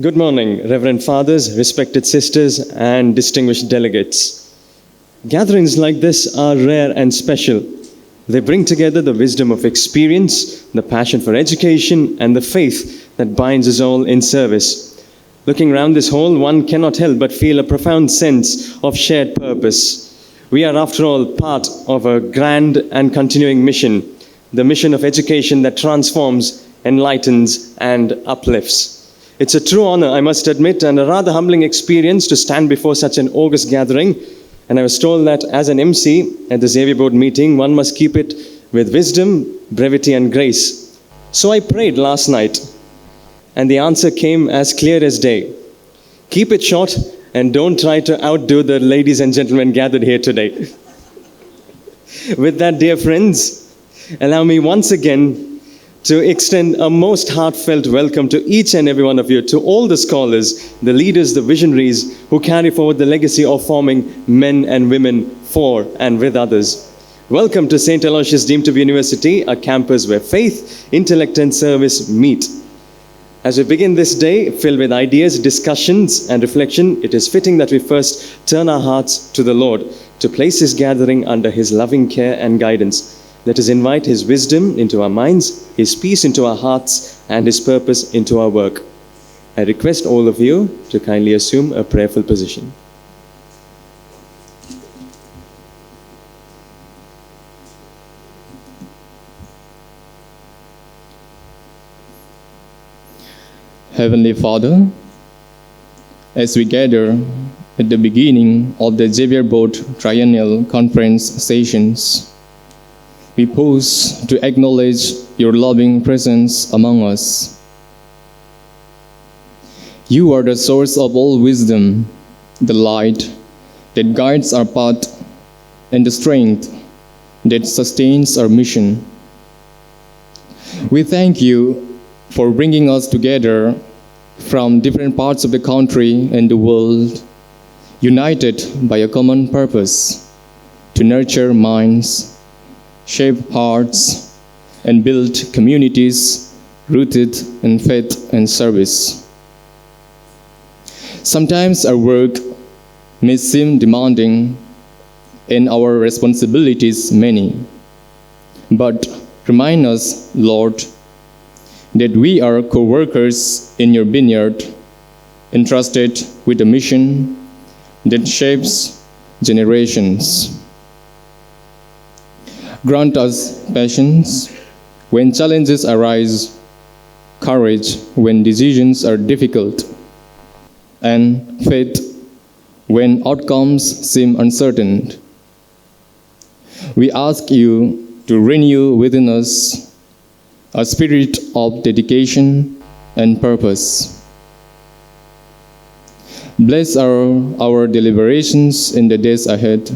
Good morning, Reverend Fathers, respected sisters, and distinguished delegates. Gatherings like this are rare and special. They bring together the wisdom of experience, the passion for education, and the faith that binds us all in service. Looking around this hall, one cannot help but feel a profound sense of shared purpose. We are, after all, part of a grand and continuing mission, the mission of education that transforms, enlightens, and uplifts. It's a true honor, I must admit, and a rather humbling experience to stand before such an august gathering. And I was told that as an MC at the Xavier board meeting, one must keep it with wisdom, brevity, and grace. So I prayed last night, and the answer came as clear as day. Keep it short, and don't try to outdo the ladies and gentlemen gathered here today. With that, dear friends, allow me once again to extend a most heartfelt welcome to each and every one of you, to all the scholars, the leaders, the visionaries who carry forward the legacy of forming men and women for and with others. Welcome to St. Aloysius deemed to be University, a campus where faith, intellect, and service meet. As we begin this day filled with ideas, discussions, and reflection, it is fitting that we first turn our hearts to the Lord to place this gathering under His loving care and guidance. Let us invite His wisdom into our minds, His peace into our hearts, and His purpose into our work. I request all of you to kindly assume a prayerful position. Heavenly Father, as we gather at the beginning of the Xavier Board Triennial Conference sessions, we pause to acknowledge your loving presence among us. You are the source of all wisdom, the light that guides our path, and the strength that sustains our mission. We thank you for bringing us together from different parts of the country and the world, united by a common purpose to nurture minds, shape hearts, and build communities rooted in faith and service. Sometimes our work may seem demanding and our responsibilities many, but remind us, Lord, that we are co-workers in your vineyard, entrusted with a mission that shapes generations. Grant us patience when challenges arise, courage when decisions are difficult, and faith when outcomes seem uncertain. We ask you to renew within us a spirit of dedication and purpose. Bless our deliberations in the days ahead.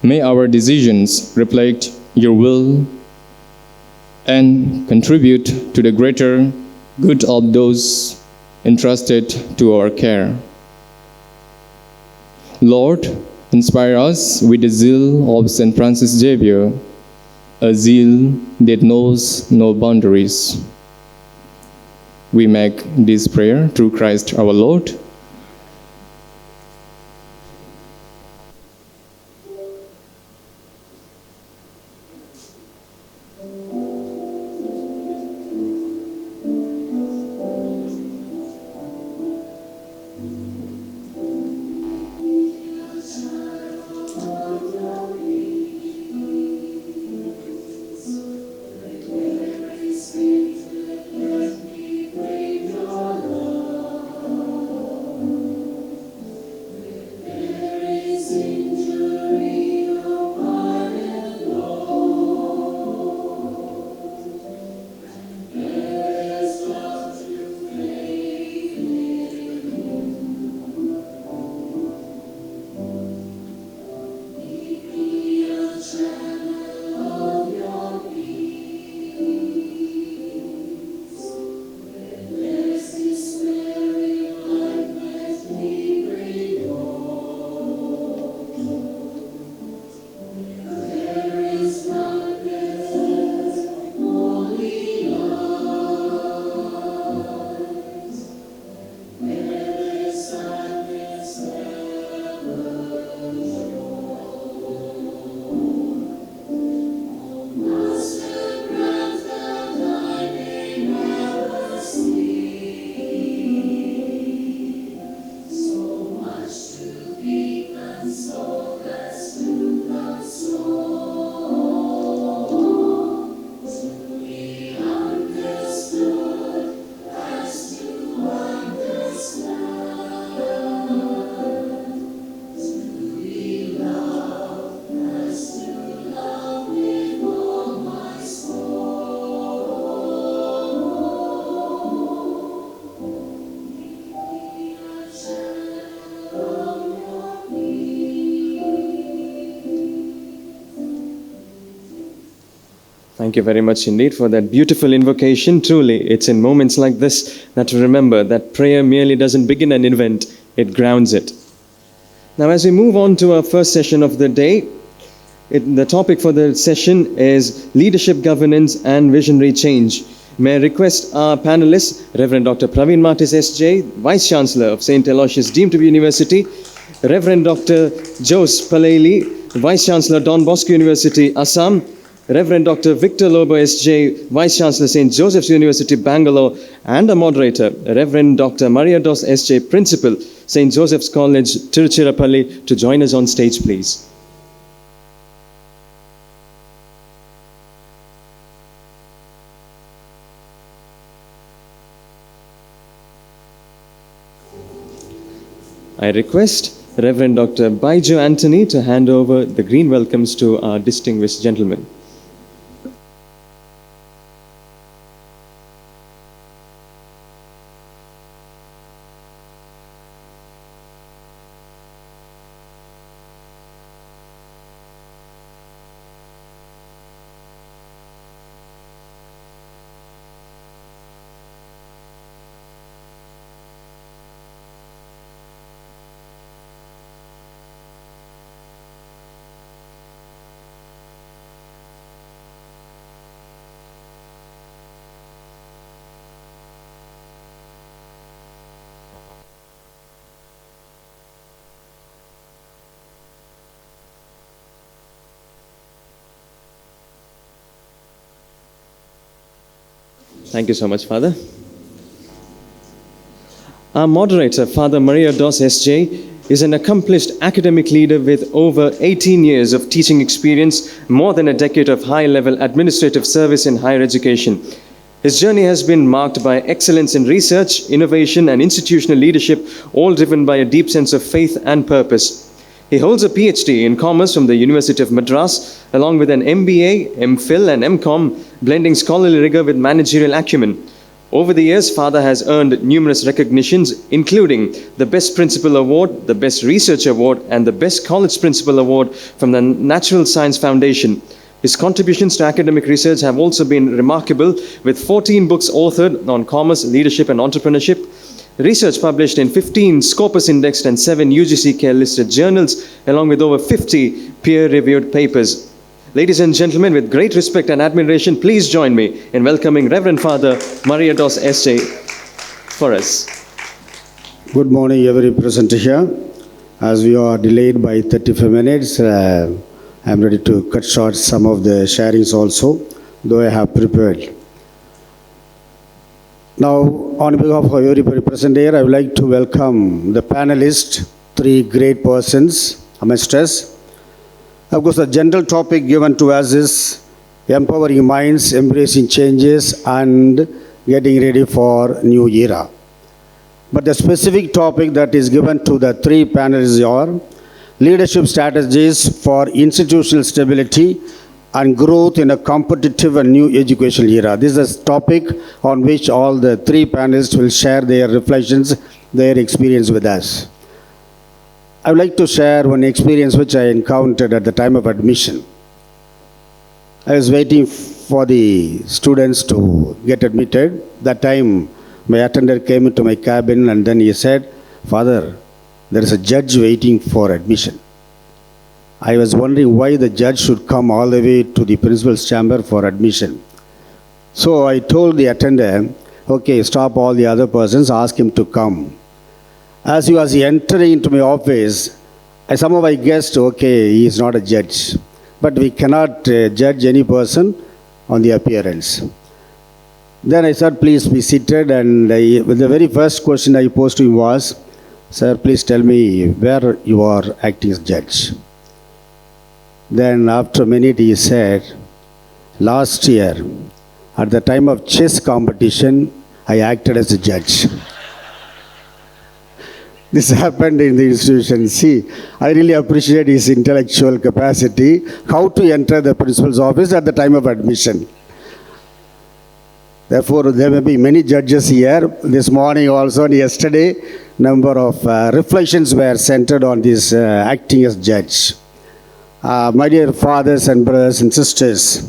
May our decisions reflect your will and contribute to the greater good of those entrusted to our care. Lord, inspire us with the zeal of St. Francis Xavier, a zeal that knows no boundaries. We make this prayer through Christ our Lord. Thank you very much indeed for that beautiful invocation. Truly, it's in moments like this that we remember that prayer merely doesn't begin an event, it grounds it. Now, as we move on to our first session of the day, the topic for the session is Leadership, Governance and Visionary Change. May I request our panelists, Reverend Dr. Praveen Martis SJ, Vice Chancellor of St. Aloysius Deemed to be University, Reverend Dr. Jose Paleli, Vice Chancellor, Don Bosco University, Assam, Reverend Dr. Victor Lobo SJ, Vice Chancellor, St. Joseph's University, Bangalore, and a moderator, Reverend Dr. Maria Dos SJ, Principal, St. Joseph's College, Tiruchirappalli, to join us on stage, please. I request Reverend Dr. Baiju Anthony to hand over the green welcomes to our distinguished gentlemen. Thank you so much, Father. Our moderator, Father Maria Dos SJ, is an accomplished academic leader with over 18 years of teaching experience, more than a decade of high-level administrative service in higher education. His journey has been marked by excellence in research, innovation, and institutional leadership, all driven by a deep sense of faith and purpose. He holds a PhD in Commerce from the University of Madras, along with an MBA, MPhil, and MCom, blending scholarly rigor with managerial acumen. Over the years, Father has earned numerous recognitions, including the Best Principal Award, the Best Research Award, and the Best College Principal Award from the Natural Science Foundation. His contributions to academic research have also been remarkable, with 14 books authored on commerce, leadership, and entrepreneurship, research published in 15 Scopus indexed and 7 UGC Care listed journals, along with over 50 peer-reviewed papers. Ladies and gentlemen, with great respect and admiration, please join me in welcoming Reverend Father Maria Dos SJ for us. Good morning, every present here. As we are delayed by 35 minutes, I am ready to cut short some of the sharings also, though I have prepared. Now, on behalf of everybody present here, I would like to welcome the panelists, 3 great persons amongst us. Of course, the general topic given to us is empowering minds, embracing changes, and getting ready for new era. But the specific topic that is given to the 3 panelists are leadership strategies for institutional stability and growth in a competitive and new educational era. This is a topic on which all the 3 panelists will share their reflections, their experience with us. I would like to share one experience which I encountered at the time of admission. I was waiting for the students to get admitted. That time, my attendant came into my cabin and then he said, "Father, there is a judge waiting for admission." I was wondering why the judge should come all the way to the principal's chamber for admission. So I told the attendant, "Okay, stop all the other persons, ask him to come." As he was entering into my office, I guessed, okay, he is not a judge. But we cannot judge any person on the appearance. Then I said, "Please be seated." And the very first question I posed to him was, "Sir, please tell me where you are acting as judge." Then after a minute he said, "Last year, at the time of chess competition, I acted as a judge." This happened in the institution. See, I really appreciate his intellectual capacity, how to enter the principal's office at the time of admission. Therefore, there may be many judges here. This morning also and yesterday, number of reflections were centered on this acting as judge. My dear fathers and brothers and sisters,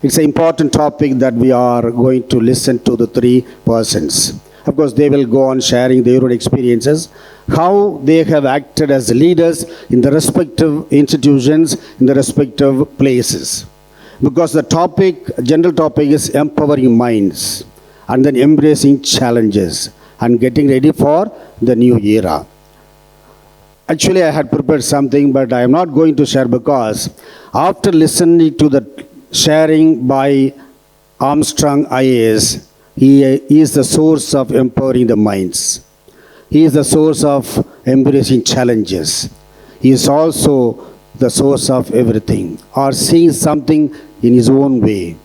It's an important topic that we are going to listen to the three persons. Of course, they will go on sharing their own experiences, how they have acted as leaders in the respective institutions, in the respective places. Because the topic, general topic is empowering minds and then embracing challenges and getting ready for the new era. Actually, I had prepared something, but I am not going to share because after listening to the sharing by Armstrong IAS, he is the source of empowering the minds. He is the source of embracing challenges. He is also the source of everything, or seeing something in his own way.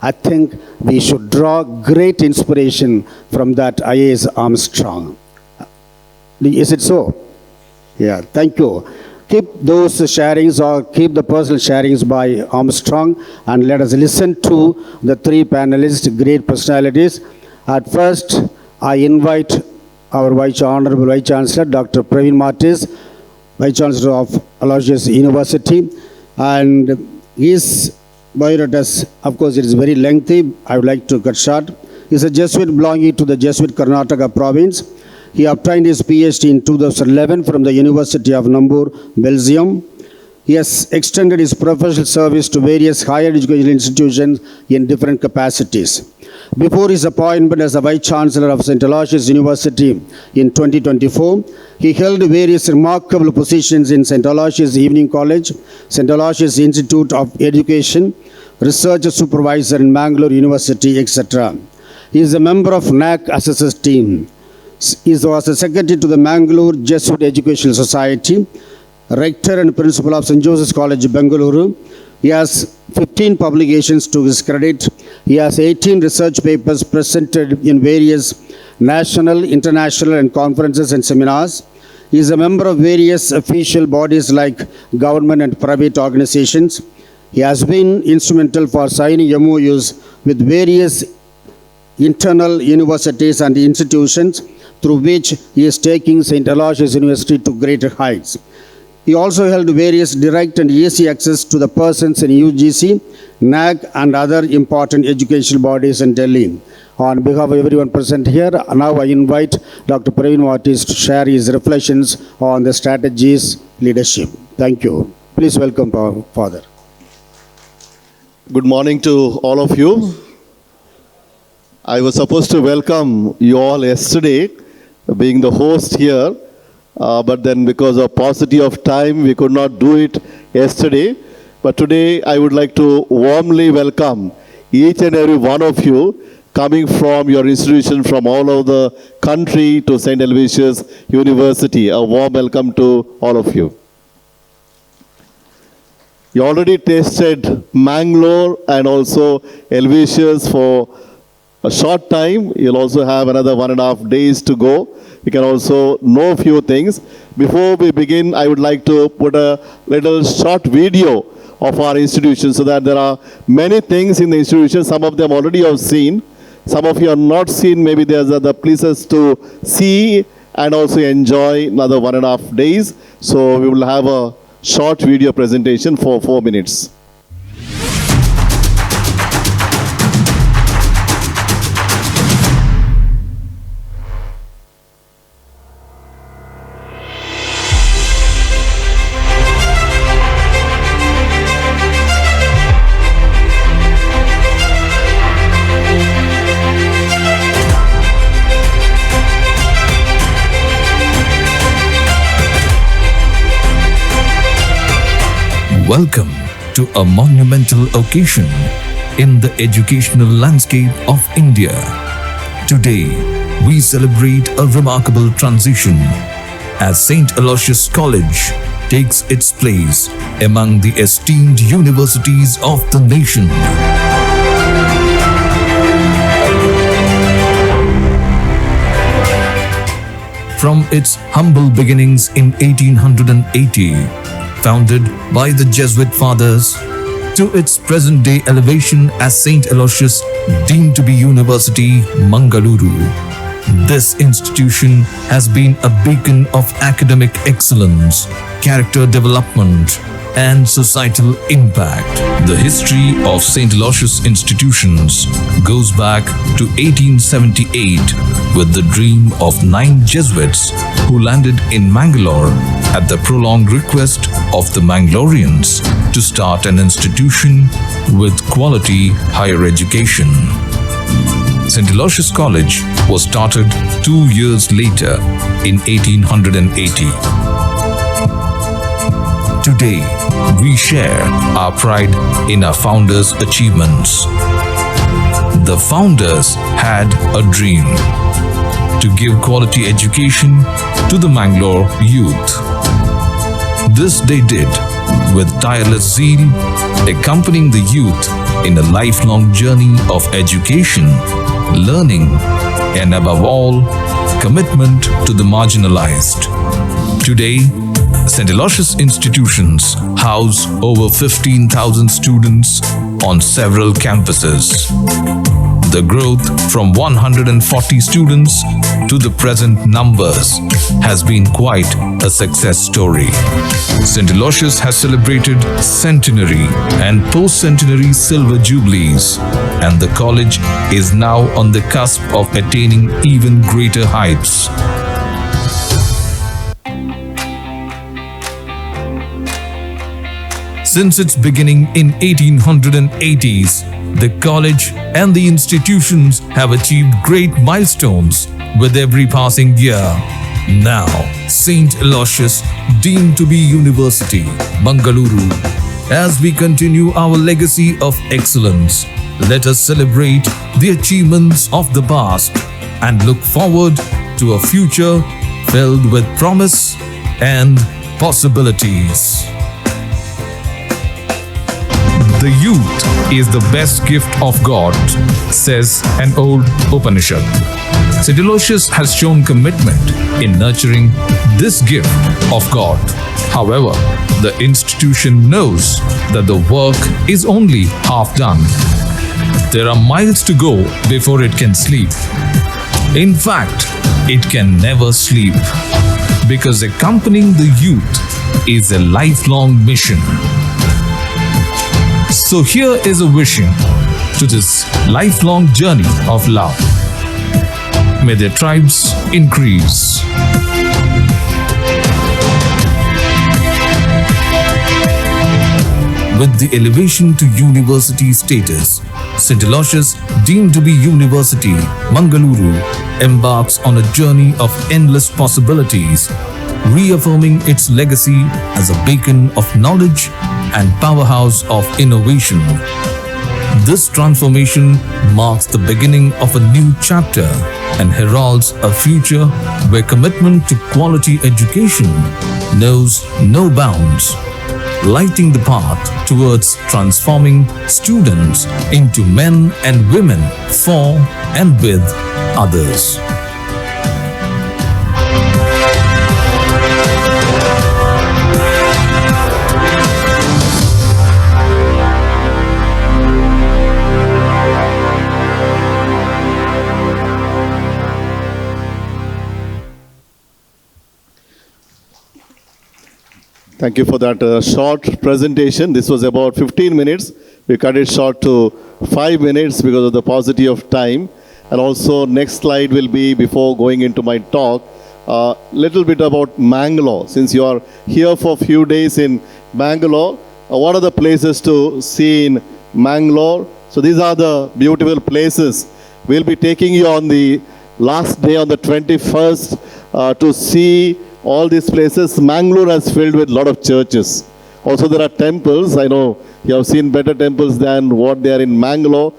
I think we should draw great inspiration from that IAS Armstrong. Is it so? Yeah, thank you. Keep those sharings or keep the personal sharings by Armstrong and let us listen to the three panelists, great personalities. At first, I invite our Honorable Vice Chancellor, Dr. Praveen Martis, Vice Chancellor of Aloysius University. And his biodata, of course, it is very lengthy. I would like to cut short. He is a Jesuit belonging to the Jesuit Karnataka province. He obtained his PhD in 2011 from the University of Namur, Belgium. He has extended his professional service to various higher educational institutions in different capacities. Before his appointment as the Vice Chancellor of St. Aloysius University in 2024, he held various remarkable positions in St. Aloysius Evening College, St. Aloysius Institute of Education, Research Supervisor in Mangalore University, etc. He is a member of NAC Assessors team. He was a secretary to the Mangalore Jesuit Educational Society, rector and principal of St. Joseph's College, Bangalore. He has 15 publications to his credit. He has 18 research papers presented in various national, international, and conferences and seminars. He is a member of various official bodies like government and private organizations. He has been instrumental for signing MOUs with various internal universities and institutions through which he is taking St. Aloysius University to greater heights. He also held various direct and easy access to the persons in UGC, NAC, and other important educational bodies in Delhi. On behalf of everyone present here, now I invite Dr. Praveen Martis to share his reflections on the strategies leadership. Thank you. Please welcome our Father. Good morning to all of you. I was supposed to welcome you all yesterday, being the host here, but then because of paucity of time, we could not do it yesterday. But today, I would like to warmly welcome each and every one of you coming from your institution from all over the country to St. Aloysius University. A warm welcome to all of you. You already tasted Mangalore and also Aloysius for a short time. You'll also have another 1.5 days to go. You can also know a few things. Before we begin, I would like to put a little short video of our institution so that there are many things in the institution. Some of them already have seen. Some of you have not seen. Maybe there's other places to see and also enjoy another 1.5 days. So we will have a short video presentation for 4 minutes. Welcome to a monumental occasion in the educational landscape of India. Today, we celebrate a remarkable transition as St. Aloysius College takes its place among the esteemed universities of the nation. From its humble beginnings in 1880, founded by the Jesuit fathers, to its present-day elevation as St. Aloysius, deemed to be University, Mangaluru. This institution has been a beacon of academic excellence, character development, and societal impact. The history of St. Aloysius institutions goes back to 1878 with the dream of 9 Jesuits who landed in Mangalore at the prolonged request of the Mangaloreans to start an institution with quality higher education. St. Aloysius College was started 2 years later in 1880. Today, we share our pride in our founders' achievements. The founders had a dream to give quality education to the Mangalore youth. This they did with tireless zeal, accompanying the youth in a lifelong journey of education, learning, and above all, commitment to the marginalized. Today, St. Aloysius institutions house over 15,000 students on several campuses. The growth from 140 students to the present numbers has been quite a success story. St. Aloysius has celebrated centenary and post-centenary silver jubilees, and the college is now on the cusp of attaining even greater heights. Since its beginning in 1880s, the college and the institutions have achieved great milestones with every passing year. Now, St. Aloysius, deemed to be University, Mangaluru. As we continue our legacy of excellence, let us celebrate the achievements of the past and look forward to a future filled with promise and possibilities. The youth is the best gift of God, says an old Upanishad. St. Aloysius has shown commitment in nurturing this gift of God. However, the institution knows that the work is only half done. There are miles to go before it can sleep. In fact, it can never sleep, because accompanying the youth is a lifelong mission. So here is a wishing to this lifelong journey of love. May their tribes increase. With the elevation to university status, St. Aloysius, deemed to be University, Mangaluru, embarks on a journey of endless possibilities, reaffirming its legacy as a beacon of knowledge and powerhouse of innovation. This transformation marks the beginning of a new chapter and heralds a future where commitment to quality education knows no bounds, lighting the path towards transforming students into men and women for and with others. Thank you for that short presentation. This was about 15 minutes. We cut it short to 5 minutes because of the paucity of time. And also, next slide will be, before going into my talk, a little bit about Mangalore. Since you are here for a few days in Bangalore, what are the places to see in Mangalore? So these are the beautiful places. We'll be taking you on the last day, on the 21st, to see all these places. Mangalore has filled with a lot of churches. Also, there are temples. I know you have seen better temples than what they are in Mangalore.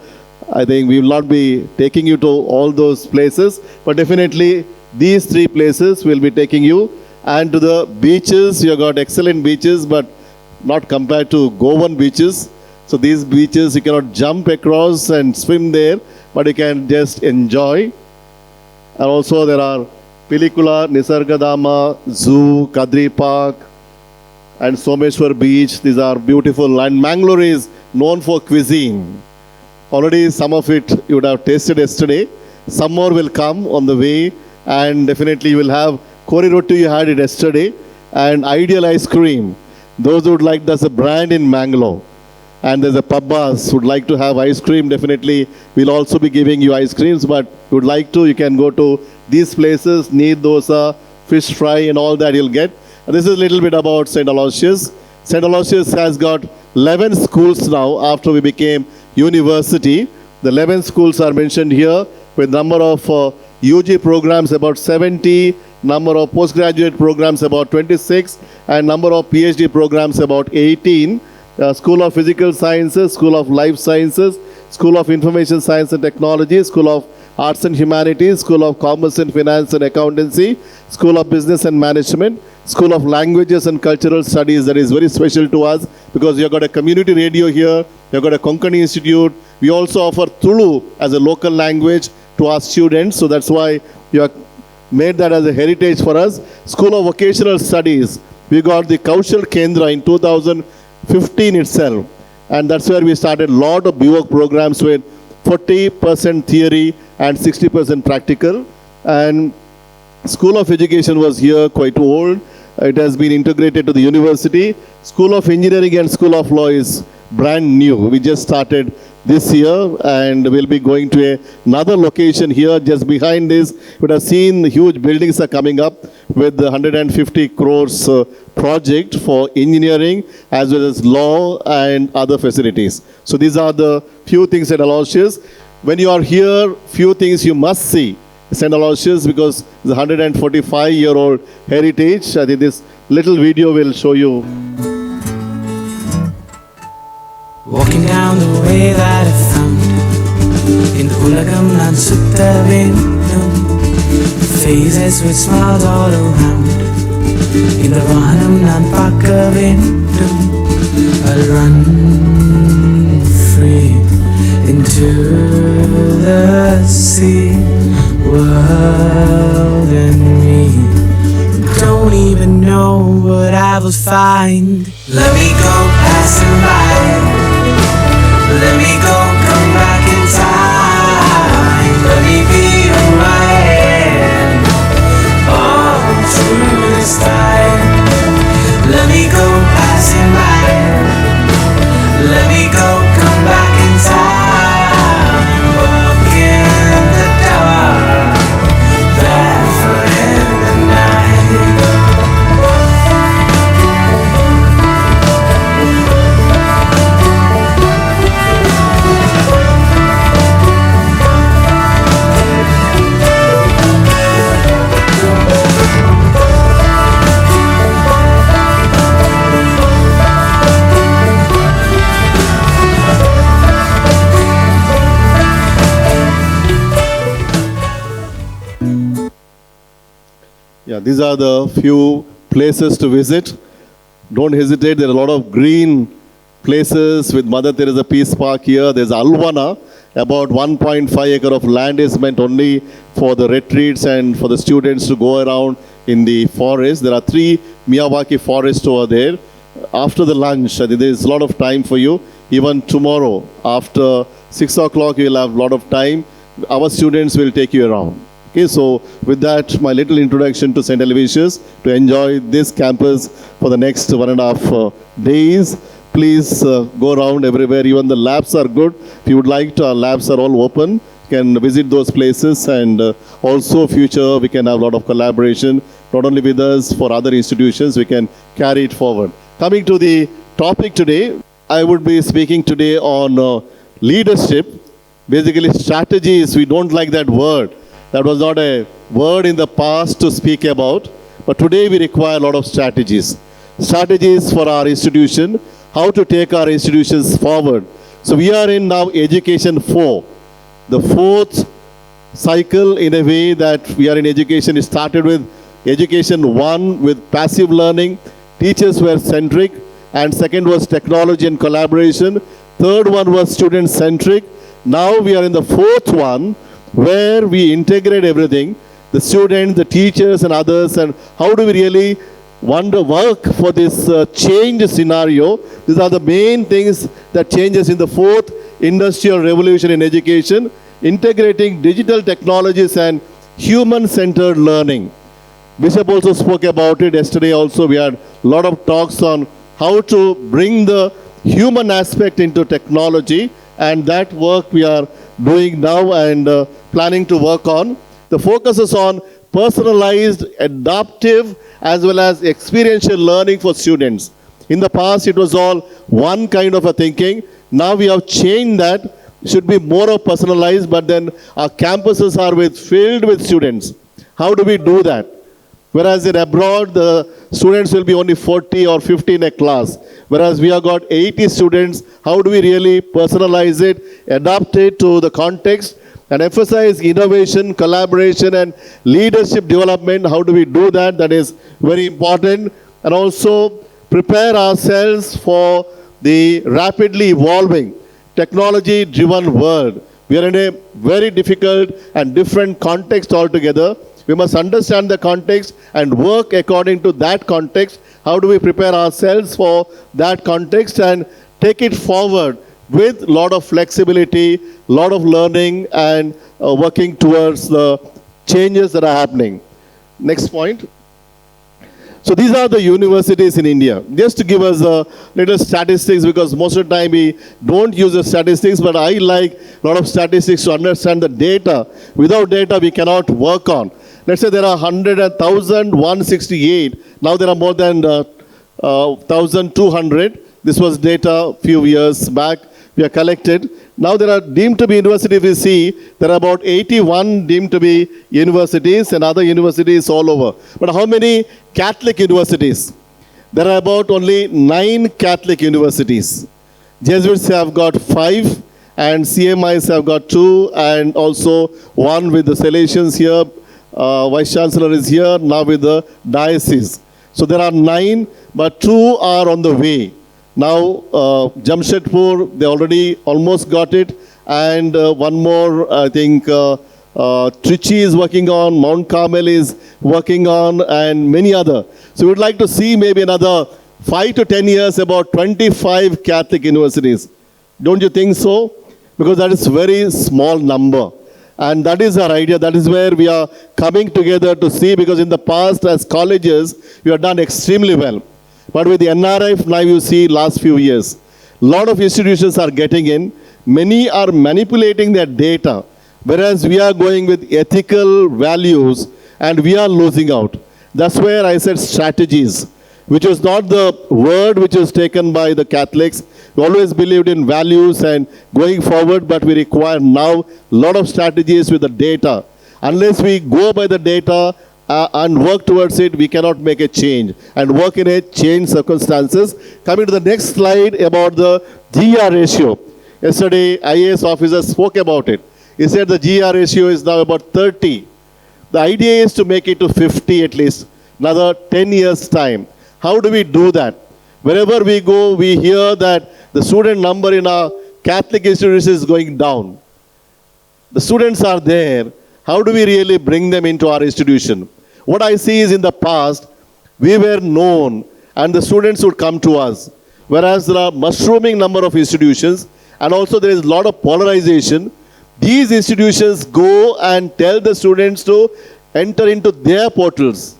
I think we will not be taking you to all those places, but definitely these 3 places will be taking you. And to the beaches, you have got excellent beaches, but not compared to Goan beaches. So these beaches, you cannot jump across and swim there, but you can just enjoy. And also there are Pilikula, Nisargadama, Zoo, Kadri Park, and Someshwar Beach. These are beautiful. And Mangalore is known for cuisine. Already some of it you would have tasted yesterday. Some more will come on the way, and definitely you will have Kori Roti, you had it yesterday, and Ideal Ice Cream. Those who would like, that's a brand in Mangalore. And there's a Pabbas who would like to have ice cream, definitely we'll also be giving you ice creams, but if you would like to, you can go to these places, Neer dosa, fish fry and all that you'll get. And this is a little bit about St. Aloysius. St. Aloysius has got 11 schools now after we became university. The 11 schools are mentioned here with number of UG programs about 70, number of postgraduate programs about 26, and number of PhD programs about 18. School of Physical Sciences, School of Life Sciences, School of Information Science and Technology, School of Arts and Humanities, School of Commerce and Finance and Accountancy, School of Business and Management, School of Languages and Cultural Studies. That is very special to us because you've got a community radio here, you've got a Konkani Institute. We also offer Tulu as a local language to our students, so that's why you have made that as a heritage for us. School of Vocational Studies, we got the Kaushal Kendra in 2015 itself, and that's where we started a lot of BWOC programs with 40% theory and 60% practical. And School of Education was here quite old. It has been integrated to the university. School of Engineering and School of Law is brand new. We just started this year, and we'll be going to another location here just behind this. You would have seen huge buildings are coming up with the 150 crores project for engineering as well as law and other facilities. So these are the few things at Aloysius. When you are here, few things you must see St. Aloysius because it's a 145-year-old heritage. I think this little video will show you. Walking down the way that I found in Ulagam nan sutta vendum, faces with smiles all around. In the Vahanam nan paaka vendum, I'll run free into the sea, world and me. Don't even know what I will find. Let me go passing by. Let me go, come back in time. Let me be who I am, all through this time. Let me go, passing by. Let me go, come back in time. Walk in the dark, barefoot in the night. Yeah, these are the few places to visit. Don't hesitate. There are a lot of green places with Mother Teresa Peace Park here. There's Alvana. About 1.5 acre of land is meant only for the retreats and for the students to go around in the forest. There are 3 Miyawaki forests over there. After the lunch, I think there is a lot of time for you. Even tomorrow, after 6 o'clock, you'll have a lot of time. Our students will take you around. Okay, so with that, my little introduction to St. Aloysius to enjoy this campus for the next 1.5 days. Please go around everywhere. Even the labs are good. If you would like to, our labs are all open. You can visit those places, and also future we can have a lot of collaboration, not only with us, for other institutions, we can carry it forward. Coming to the topic today, I would be speaking today on leadership. Basically, strategies, we don't like that word. That was not a word in the past to speak about, but today we require a lot of strategies. Strategies for our institution, how to take our institutions forward. So we are in now Education 4, the 4th cycle in a way that we are in education. It started with Education 1 with passive learning, teachers were centric, and second was technology and collaboration. Third one was student centric. Now we are in the 4th one, where we integrate everything, the students, the teachers and others, and how do we really want to work for this change scenario. These are the main things that changes in the 4th industrial revolution in education. integrating digital technologies and human-centered learning. Bishop also spoke about it yesterday also. We had a lot of talks on how to bring the human aspect into technology, and that work we are doing now and planning to work on. The focus is on personalized, adaptive, as well as experiential learning for students. In the past, it was all one kind of a thinking. Now we have changed that. It should be more of personalized, but then our campuses are filled with students. How do we do that? Whereas in abroad, the students will be only 40 or 50 in a class. Whereas we have got 80 students. How do we really personalize it, adapt it to the context, and emphasize innovation, collaboration, and leadership development? How do we do that? That is very important. And also prepare ourselves for the rapidly evolving technology-driven world. We are in a very difficult and different context altogether. We must understand the context and work according to that context. How do we prepare ourselves for that context and take it forward with a lot of flexibility, a lot of learning, and working towards the changes that are happening. Next point. So these are the universities in India. Just to give us a little statistics, because most of the time we don't use the statistics, but I like a lot of statistics to understand the data. Without data, we cannot work on. Let's say there are 168. Now there are more than 1,200. This was data a few years back. We are collected. Now there are deemed to be universities. We see there are about 81 deemed to be universities and other universities all over. But how many Catholic universities? There are about only 9 Catholic universities. Jesuits have got 5 and CMIs have got 2 and also 1 with the Salesians here. Vice Chancellor is here now with the diocese. So there are 9, but 2 are on the way. Now, Jamshedpur, they already almost got it. And one more, I think, Trichy is working on, Mount Carmel is working on, and many other. So we would like to see maybe another 5 to 10 years about 25 Catholic universities. Don't you think so? Because that is a very small number. And that is our idea. That is where we are coming together to see, because in the past as colleges, we have done extremely well. But with the NRF, now you see last few years, a lot of institutions are getting in. Many are manipulating their data, whereas we are going with ethical values and we are losing out. That's where I said strategies, which is not the word which is taken by the Catholics. We always believed in values and going forward, but we require now a lot of strategies with the data. Unless we go by the data, and work towards it, we cannot make a change and work in a changed circumstances. Coming to the next slide about the GR ratio. Yesterday, IAS officer spoke about it. He said the GR ratio is now about 30. The idea is to make it to 50 at least, another 10 years time. How do we do that? Wherever we go, we hear that the student number in our Catholic institutions is going down. The students are there. How do we really bring them into our institution? What I see is in the past, we were known and the students would come to us. Whereas there are mushrooming number of institutions and also there is a lot of polarization. These institutions go and tell the students to enter into their portals.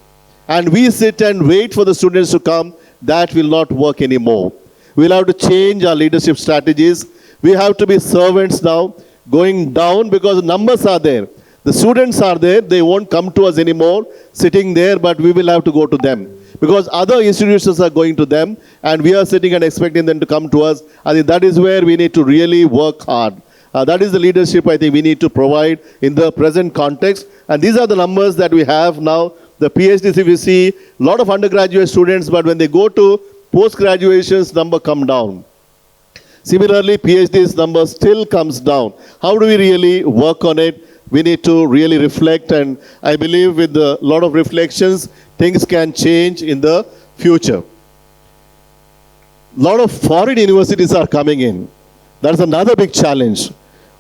And we sit and wait for the students to come. That will not work anymore. We'll have to change our leadership strategies. We have to be servants now, going down because numbers are there. The students are there, they won't come to us anymore, sitting there, but we will have to go to them. Because other institutions are going to them, and we are sitting and expecting them to come to us. I think that is where we need to really work hard. That is the leadership I think we need to provide in the present context. And these are the numbers that we have now. The PhDs, if you see, a lot of undergraduate students, but when they go to post-graduations, number come down. Similarly, PhDs number still comes down. How do we really work on it? We need to really reflect, and I believe with a lot of reflections, things can change in the future. A lot of foreign universities are coming in. That's another big challenge.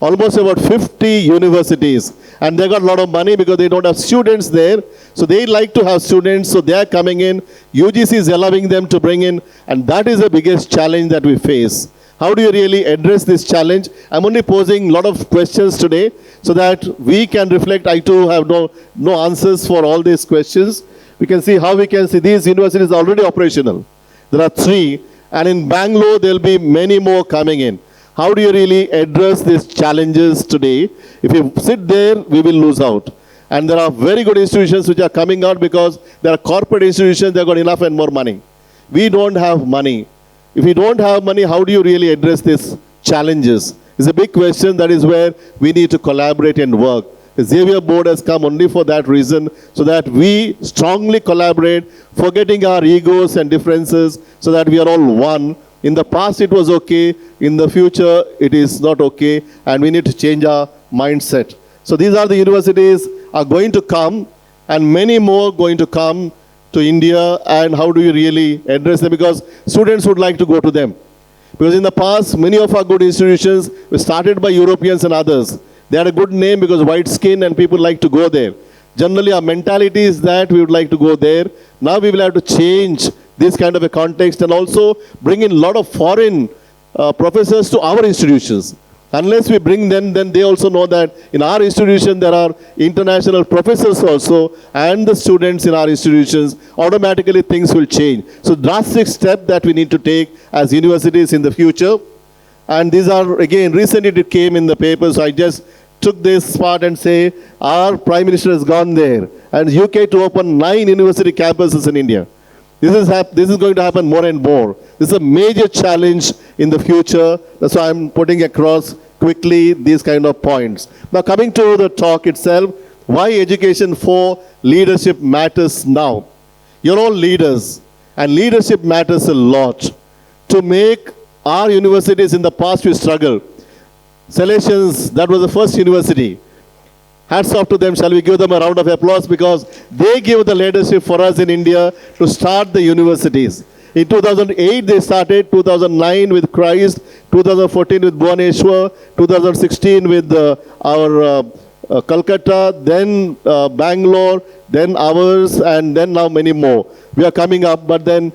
Almost about 50 universities. And they got a lot of money because they don't have students there. So they like to have students, so they are coming in. UGC is allowing them to bring in, and that is the biggest challenge that we face. How do you really address this challenge? I'm only posing a lot of questions today so that we can reflect. I too have no answers for all these questions. We can see how we can see these universities are already operational. There are 3, and in Bangalore there will be many more coming in. How do you really address these challenges today? If you sit there, we will lose out. And there are very good institutions which are coming out because there are corporate institutions, they've got enough and more money. We don't have money. If we don't have money, how do you really address these challenges? It's a big question. That is where we need to collaborate and work. The Xavier board has come only for that reason, so that we strongly collaborate, forgetting our egos and differences, so that we are all one. In the past it was okay, in the future it is not okay, and we need to change our mindset. So these are the universities are going to come, and many more going to come to India. And how do you really address them? Because students would like to go to them. Because in the past, many of our good institutions were started by Europeans and others. They had a good name because white skin and people like to go there. Generally, our mentality is that we would like to go there. Now we will have to change this kind of a context and also bring in a lot of foreign professors to our institutions. Unless we bring them, then they also know that in our institution there are international professors also, and the students in our institutions, automatically things will change. So drastic step that we need to take as universities in the future. And these are, again, recently it came in the paper, so I just took this part and say, our Prime Minister has gone there, and UK to open 9 university campuses in India. This is going to happen more and more. This is a major challenge in the future. That's why I'm putting across quickly these kind of points. Now coming to the talk itself, why education for leadership matters now. You're all leaders, and leadership matters a lot. To make our universities, in the past we struggled. Salesians, that was the first university. Hats off to them. Shall we give them a round of applause? Because they gave the leadership for us in India to start the universities. In 2008 they started, 2009 with Christ, 2014 with Bhubaneswar, 2016 with our Calcutta, then Bangalore, then ours, and then now many more. We are coming up, but then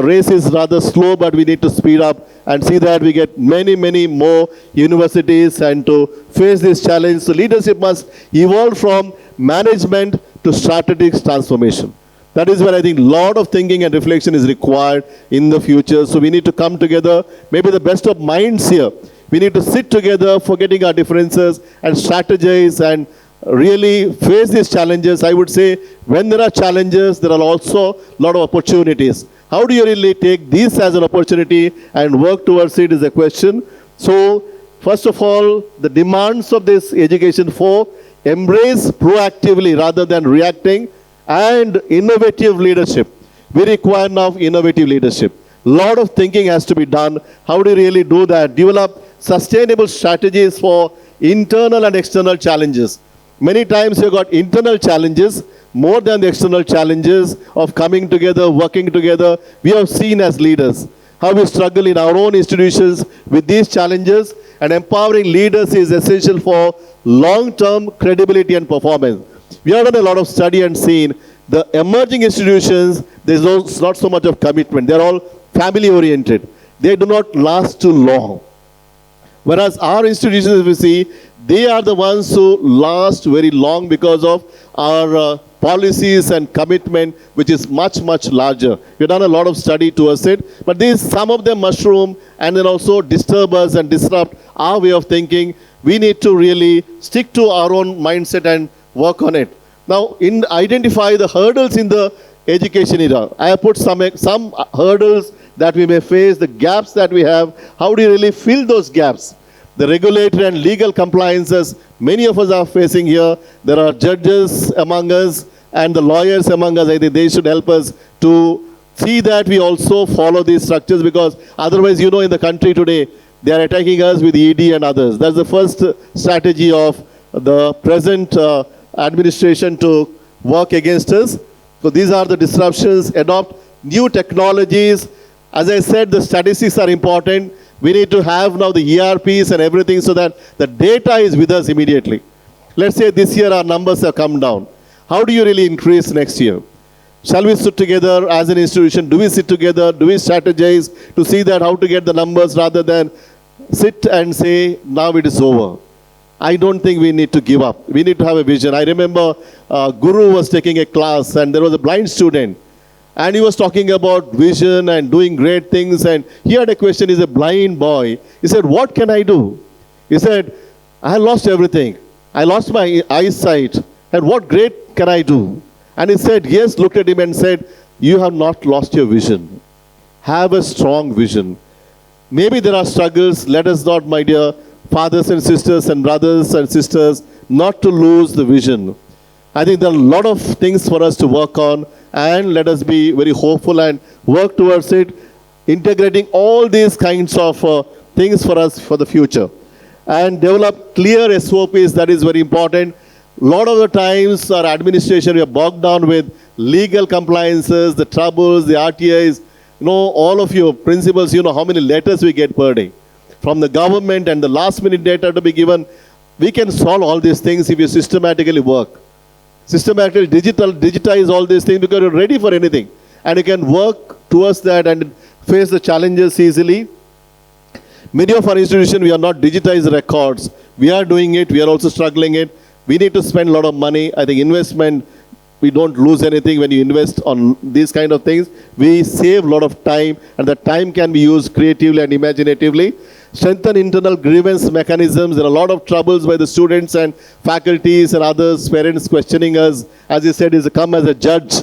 race is rather slow, but we need to speed up and see that we get many, many more universities and to face this challenge. So leadership must evolve from management to strategic transformation. That is where I think a lot of thinking and reflection is required in the future. So we need to come together, maybe the best of minds here. We need to sit together, forgetting our differences, and strategize and really face these challenges. I would say when there are challenges, there are also a lot of opportunities. How do you really take this as an opportunity and work towards it is the question. So first of all, the demands of this education for embrace proactively rather than reacting, and innovative leadership. We require now innovative leadership. A lot of thinking has to be done. How do you really do that? Develop sustainable strategies for internal and external challenges. Many times you've got internal challenges more than the external challenges of coming together, working together. We have seen as leaders how we struggle in our own institutions with these challenges, and empowering leaders is essential for long-term credibility and performance. We have done a lot of study and seen the emerging institutions, there's not so much of commitment. They're all family oriented. They do not last too long. Whereas our institutions, if we see, they are the ones who last very long because of our policies and commitment, which is much, much larger. We've done a lot of study towards it, but some of them mushroom and then also disturb us and disrupt our way of thinking. We need to really stick to our own mindset and work on it. Now, identify the hurdles in the education era. I have put some hurdles that we may face, the gaps that we have. How do you really fill those gaps? The regulatory and legal compliances many of us are facing here. There are judges among us and the lawyers among us. I think they should help us to see that we also follow these structures, because otherwise, in the country today, they are attacking us with ED and others. That's the first strategy of the present administration to work against us. So these are the disruptions. Adopt new technologies. As I said, the statistics are important. We need to have now the ERPs and everything so that the data is with us immediately. Let's say this year our numbers have come down. How do you really increase next year? Shall we sit together as an institution? Do we sit together? Do we strategize to see that how to get the numbers rather than sit and say, now it is over? I don't think we need to give up. We need to have a vision. I remember Guru was taking a class and there was a blind student. And he was talking about vision and doing great things. And he had a question, he's a blind boy. He said, what can I do? He said, I lost everything. I lost my eyesight. And what great can I do? And he said, yes, looked at him and said, you have not lost your vision. Have a strong vision. Maybe there are struggles. Let us not, my dear fathers and sisters and brothers and sisters, not to lose the vision. I think there are a lot of things for us to work on, and let us be very hopeful and work towards it, integrating all these kinds of things for us for the future. And develop clear SOPs, that is very important. A lot of the times our administration, we are bogged down with legal compliances, the troubles, the RTIs, all of your principals, how many letters we get per day from the government and the last minute data to be given. We can solve all these things if you systematically work. Systematically digitize all these things because you're ready for anything. And you can work towards that and face the challenges easily. Many of our institutions, we are not digitized records. We are doing it. We are also struggling it. We need to spend a lot of money. I think investment, we don't lose anything when you invest on these kind of things. We save a lot of time, and that time can be used creatively and imaginatively. Strengthen internal grievance mechanisms. There are a lot of troubles by the students and faculties and others, parents questioning us. As he said, is come as a judge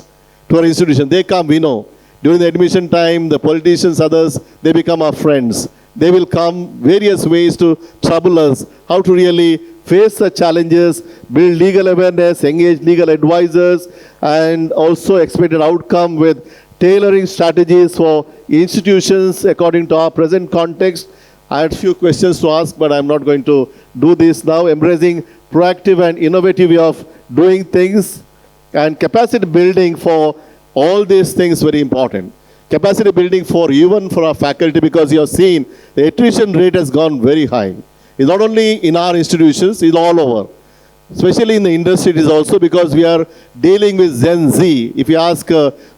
to our institution. They come, we know. During the admission time, the politicians, others, they become our friends. They will come various ways to trouble us. How to really face the challenges, build legal awareness, engage legal advisors, and also expected outcome with tailoring strategies for institutions according to our present context. I had a few questions to ask, but I'm not going to do this now. Embracing proactive and innovative way of doing things, and capacity building for all these things very important. Capacity building for even for our faculty, because you have seen the attrition rate has gone very high. It's not only in our institutions, it's all over. Especially in the industry, it is also because we are dealing with Gen Z. If you ask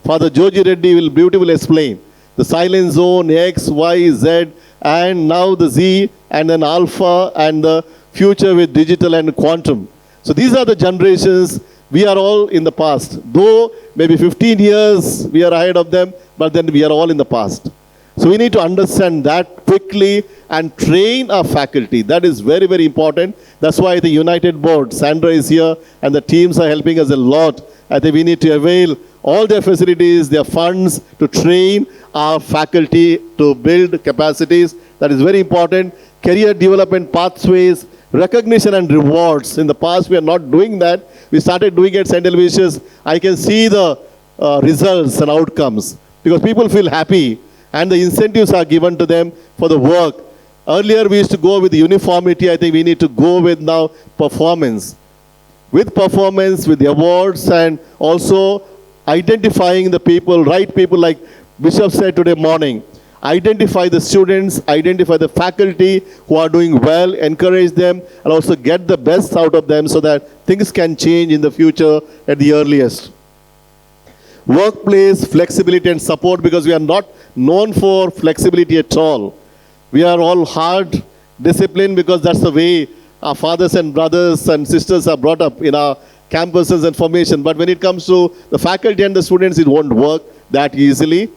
Father Joji Reddy, will beautifully explain the silent zone, X, Y, Z, and now the Z, and then Alpha, and the future with digital and quantum. So these are the generations. We are all in the past. Though maybe 15 years we are ahead of them, but then we are all in the past. So we need to understand that quickly and train our faculty. That is very, very important. That's why the United Board, Sandra is here, and the teams are helping us a lot. I think we need to avail all their facilities, their funds to train our faculty to build capacities. That is very important. Career development pathways, recognition and rewards. In the past, we are not doing that. We started doing it at St. Aloysius. I can see the results and outcomes because people feel happy and the incentives are given to them for the work. Earlier, we used to go with uniformity. I think we need to go with now performance. With performance, with the awards, and also identifying the people, right people, like Bishop said today morning. Identify the students, identify the faculty who are doing well, encourage them, and also get the best out of them so that things can change in the future at the earliest. Workplace flexibility and support, because we are not known for flexibility at all. We are all hard disciplined because that's the way our fathers and brothers and sisters are brought up in our campuses and formation. But when it comes to the faculty and the students, it won't work that easily.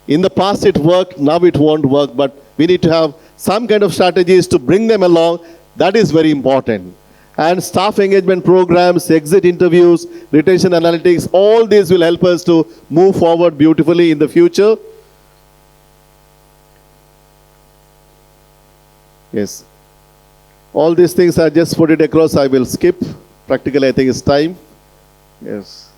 In the past it worked, now it won't work, but we need to have some kind of strategies to bring them along. That is very important. And staff engagement programs, exit interviews, retention analytics, all these will help us to move forward beautifully in the future. Yes. All these things I just put it across, I will skip. Practically I think it's time. Yes.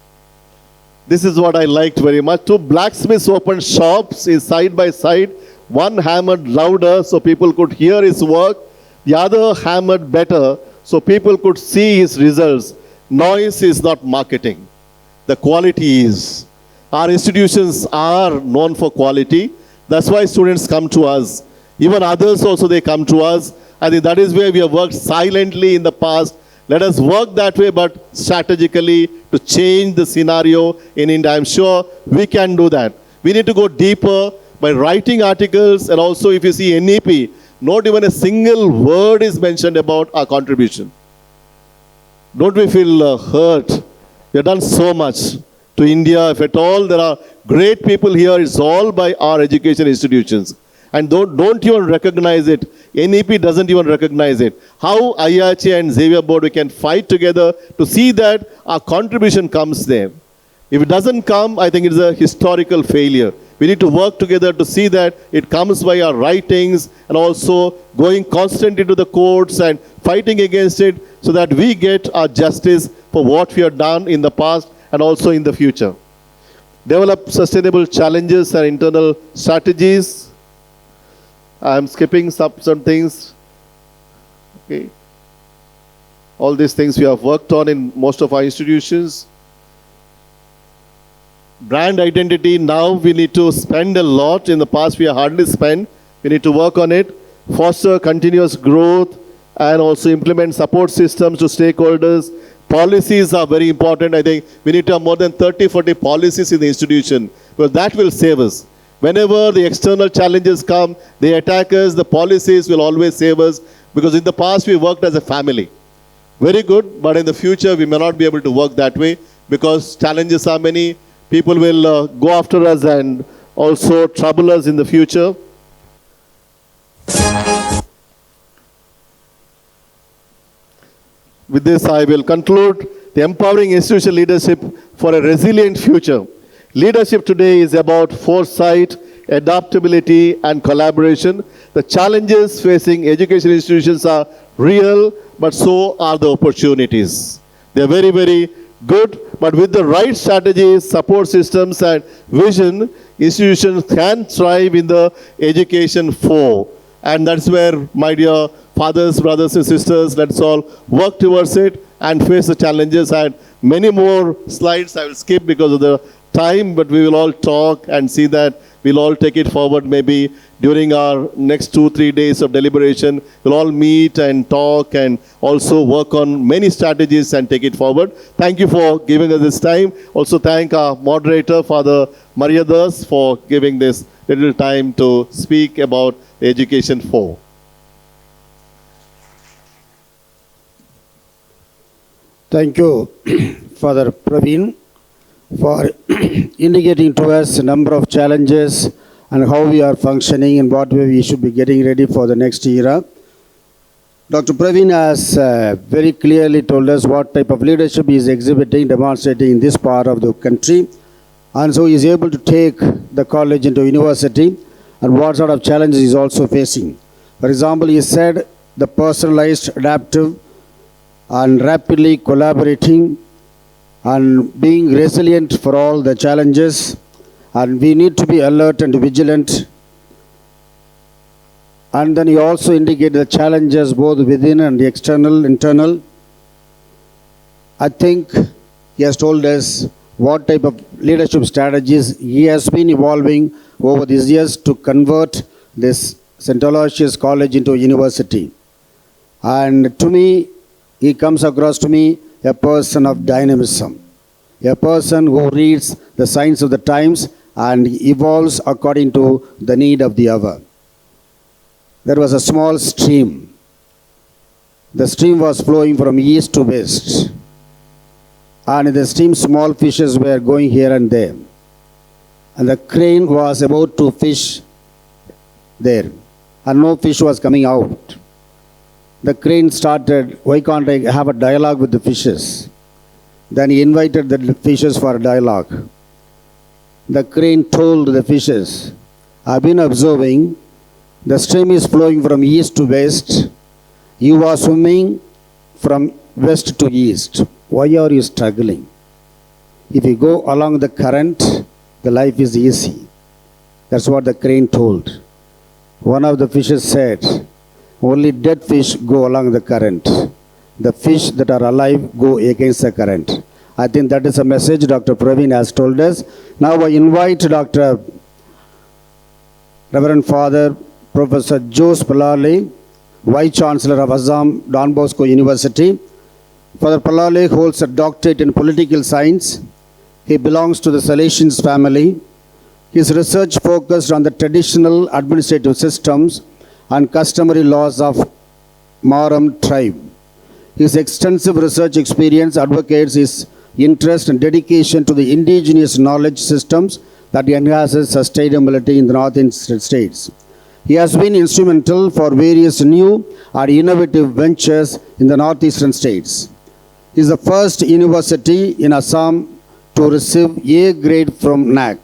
This is what I liked very much. Two blacksmiths opened shops is side by side. One hammered louder so people could hear his work. The other hammered better so people could see his results. Noise is not marketing. The quality is. Our institutions are known for quality. That's why students come to us. Even others also, they come to us. I think that is where we have worked silently in the past, Let us work that way, but strategically to change the scenario in India. I'm sure we can do that. We need to go deeper by writing articles, and also if you see NEP, not even a single word is mentioned about our contribution. Don't we feel hurt? We have done so much to India. If at all there are great people here, it's all by our education institutions. And don't even recognize it. NEP doesn't even recognize it. How IIH and Xavier board we can fight together to see that our contribution comes there. If it doesn't come, I think it's a historical failure. We need to work together to see that it comes by our writings and also going constantly to the courts and fighting against it so that we get our justice for what we have done in the past and also in the future. Develop sustainable challenges and internal strategies. I'm skipping some things. Okay. All these things we have worked on in most of our institutions. Brand identity, now we need to spend a lot. In the past we have hardly spent. We need to work on it. Foster continuous growth and also implement support systems to stakeholders. Policies are very important. I think we need to have more than 30-40 policies in the institution, because that will save us. Whenever the external challenges come, they attack us, the policies will always save us, because in the past we worked as a family. Very good, but in the future we may not be able to work that way because challenges are many. People will go after us and also trouble us in the future. With this, I will conclude the empowering institutional leadership for a resilient future. Leadership today is about foresight, adaptability, and collaboration. The challenges facing education institutions are real, but so are the opportunities. They are very, very good, but with the right strategies, support systems, and vision, institutions can thrive in the education for. And that's where, my dear fathers, brothers, and sisters, let's all work towards it and face the challenges. And many more slides I will skip because of the time, but we will all talk and see that we'll all take it forward maybe during our next 2-3 days of deliberation. We'll all meet and talk and also work on many strategies and take it forward. Thank you for giving us this time. Also thank our moderator, Father Mariadas, for giving this little time to speak about Education 4. Thank you, Father Praveen, for indicating to us a number of challenges and how we are functioning and what way we should be getting ready for the next era. Dr. Praveen has very clearly told us what type of leadership he is exhibiting, demonstrating in this part of the country. And so he is able to take the college into university and what sort of challenges he is also facing. For example, he said the personalized, adaptive, and rapidly collaborating and being resilient for all the challenges, and we need to be alert and vigilant. And then he also indicated the challenges both within and the external, internal. I think he has told us what type of leadership strategies he has been evolving over these years to convert this St. Aloysius College into a university. And to me, he comes across to me a person of dynamism, a person who reads the signs of the times and evolves according to the need of the hour. There was a small stream. The stream was flowing from east to west. And in the stream, small fishes were going here and there. And the crane was about to fish there. And no fish was coming out. The crane started, why can't I have a dialogue with the fishes? Then he invited the fishes for a dialogue. The crane told the fishes, I've been observing, the stream is flowing from east to west. You are swimming from west to east. Why are you struggling? If you go along the current, the life is easy. That's what the crane told. One of the fishes said, only dead fish go along the current. The fish that are alive go against the current. I think that is a message Dr. Praveen has told us. Now I invite Dr. Reverend Father Professor Jose Pallali, Vice Chancellor of Assam, Don Bosco University, Father Palale holds a doctorate in political science. He belongs to the Salesians family. His research focused on the traditional administrative systems and customary laws of Maram tribe. His extensive research experience advocates his interest and dedication to the indigenous knowledge systems that enhances sustainability in the northeastern states. He has been instrumental for various new and innovative ventures in the northeastern states. He is the first university in Assam to receive A grade from NAC.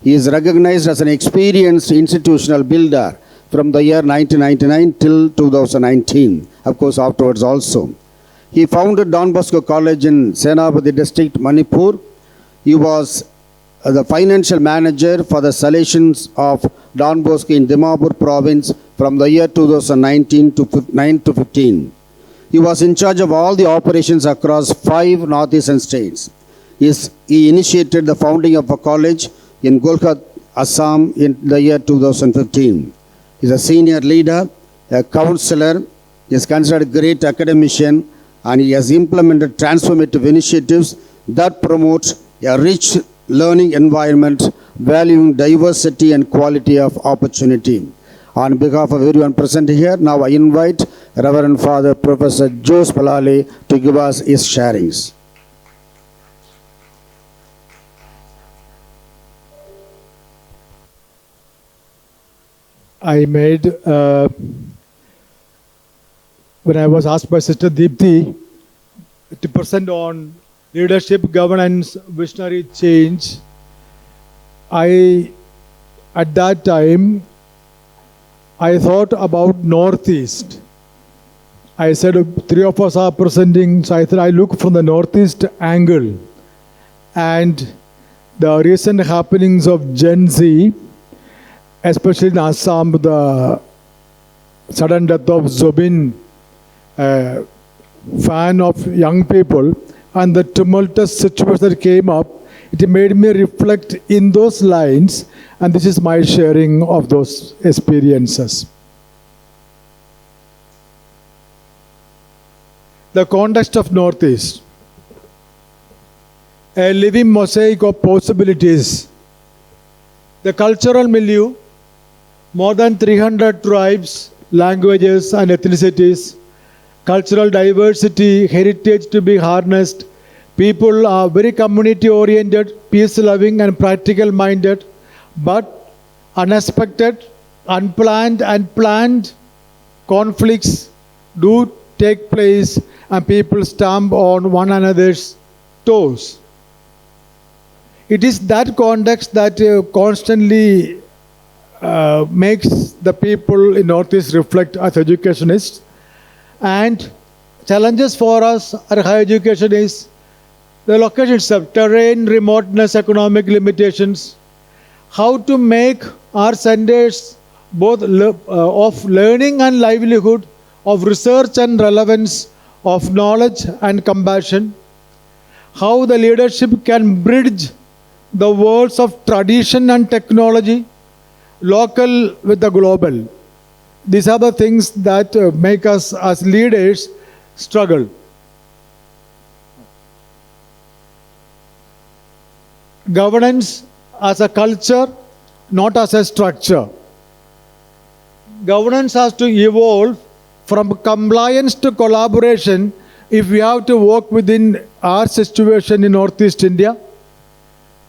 He is recognized as an experienced institutional builder from the year 1999 till 2019, of course afterwards also. He founded Don Bosco College in Senapati district, Manipur. He was the financial manager for the Salesians of Don Bosco in Dimapur province from the year 2019 to 15. He was in charge of all the operations across 5 northeastern states. He initiated the founding of a college in Guwahati, Assam in the year 2015. He is a senior leader, a counselor. He is considered a great academician, and he has implemented transformative initiatives that promote a rich learning environment, valuing diversity and quality of opportunity. On behalf of everyone present here, now I invite Reverend Father Professor Jose Palale to give us his sharings. I made, when I was asked by Sister Deepthi to present on leadership, governance, visionary change, at that time, I thought about Northeast. I said 3 of us are presenting, so I thought I look from the Northeast angle. And the recent happenings of Gen Z, especially in Assam, the sudden death of Zobin, fan of young people, and the tumultuous situation that came up, it made me reflect in those lines, and this is my sharing of those experiences. The context of Northeast. A living mosaic of possibilities. The cultural milieu, more than 300 tribes, languages and ethnicities, cultural diversity, heritage to be harnessed. People are very community-oriented, peace-loving and practical-minded, but unexpected, unplanned and planned conflicts do take place and people stamp on one another's toes. It is that context that constantly makes the people in Northeast reflect as educationists. And challenges for us at higher education is the location itself, terrain, remoteness, economic limitations. How to make our centers both of learning and livelihood, of research and relevance, of knowledge and compassion. How the leadership can bridge the worlds of tradition and technology, local with the global. These are the things that make us as leaders struggle. Governance as a culture, not as a structure. Governance has to evolve from compliance to collaboration if we have to work within our situation in Northeast India.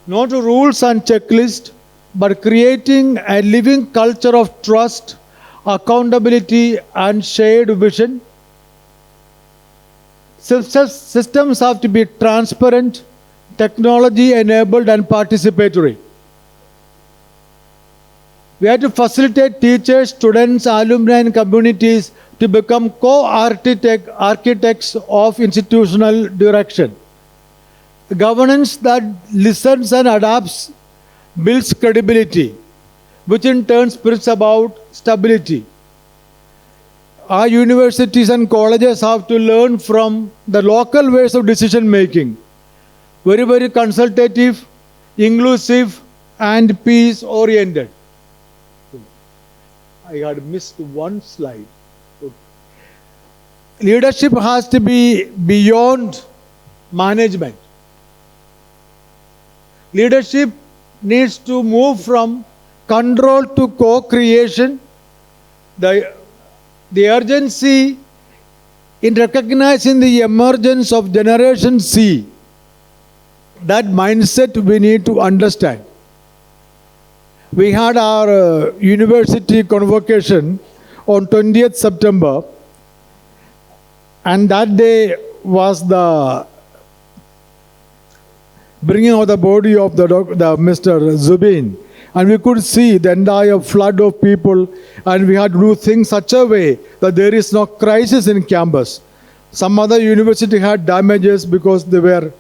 Not rules and checklists, but creating a living culture of trust, accountability and shared vision. Systems have to be transparent, technology enabled and participatory. We have to facilitate teachers, students, alumni and communities to become co-architects of institutional direction. Governance that listens and adapts builds credibility, which in turn brings about stability. Our universities and colleges have to learn from the local ways of decision making. Very, very consultative, inclusive, and peace oriented. I had missed one slide. leadership has to be beyond management. Leadership needs to move from control to co-creation. The urgency in recognizing the emergence of Generation C, that mindset we need to understand. We had our university convocation on 20th September, and that day was the bringing of the body of the Mr. Zubin. And we could see the entire flood of people, and we had to do things such a way that there is no crisis in campus. Some other university had damages because there were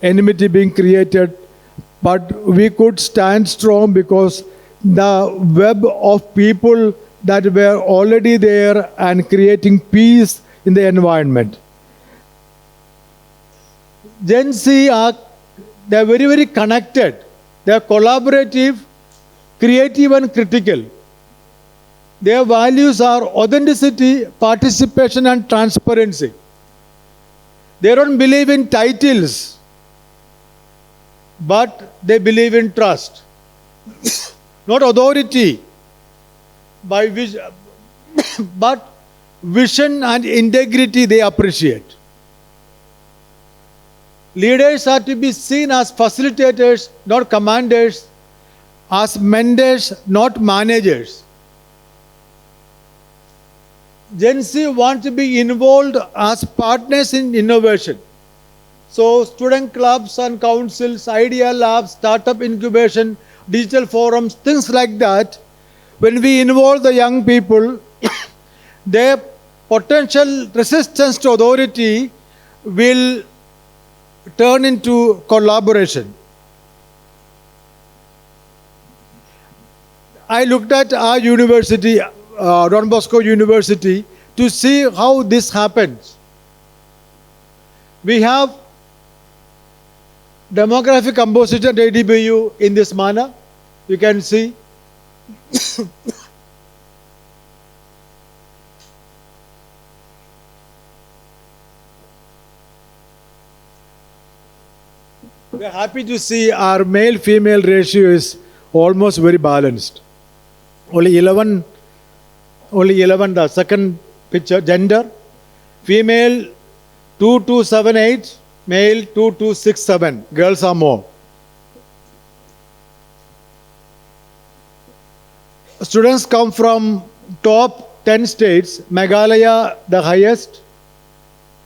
enmity being created, but we could stand strong because the web of people that were already there and creating peace in the environment. Gen Z they are very, very connected. They are collaborative, creative and critical. Their values are authenticity, participation and transparency. They don't believe in titles, but they believe in trust. Not authority, but vision and integrity they appreciate. Leaders are to be seen as facilitators, not commanders, as mentors, not managers. Gen Z want to be involved as partners in innovation. So student clubs and councils, idea labs, startup incubation, digital forums, things like that. When we involve the young people, their potential resistance to authority will turn into collaboration. I looked at our university, Don Bosco University, to see how this happens. We have demographic composition at ADBU in this manner. You can see. We are happy to see our male-female ratio is almost very balanced. Only 11, the second picture, gender. Female 2278, male 2267. Girls are more. Students come from top 10 states. Meghalaya, the highest.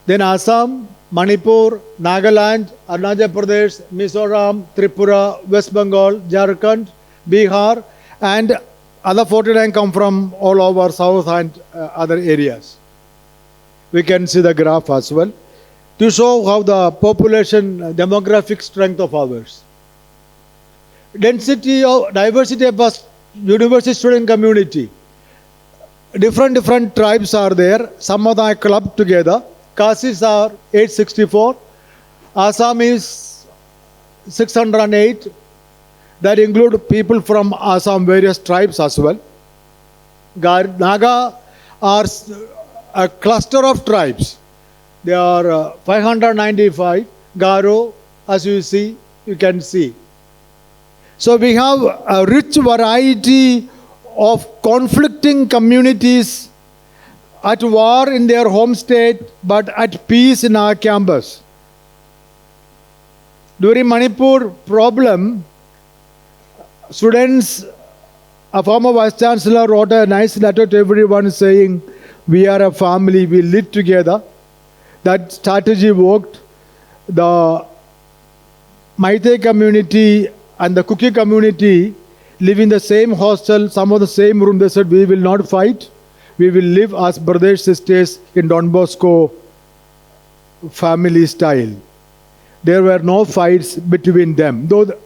Then Assam, Manipur, Nagaland, Arunachal Pradesh, Mizoram, Tripura, West Bengal, Jharkhand, Bihar, and other 49 come from all over south and other areas. We can see the graph as well to show how the population demographic strength of ours. Diversity of our university student community. Different tribes are there. Some of them are clubbed together. Khasis are 864. Assam is 608. That include people from Assam, various tribes as well. Naga are a cluster of tribes. They are 595. Garo, as you see, you can see. So we have a rich variety of conflicting communities at war in their home state, but at peace in our campus. During Manipur problem, students, a former Vice Chancellor wrote a nice letter to everyone saying, we are a family, we live together. That strategy worked. The Maithei community and the Kuki community live in the same hostel, some of the same room. They said, we will not fight. We will live as brothers, sisters in Don Bosco family style. There were no fights between them. Though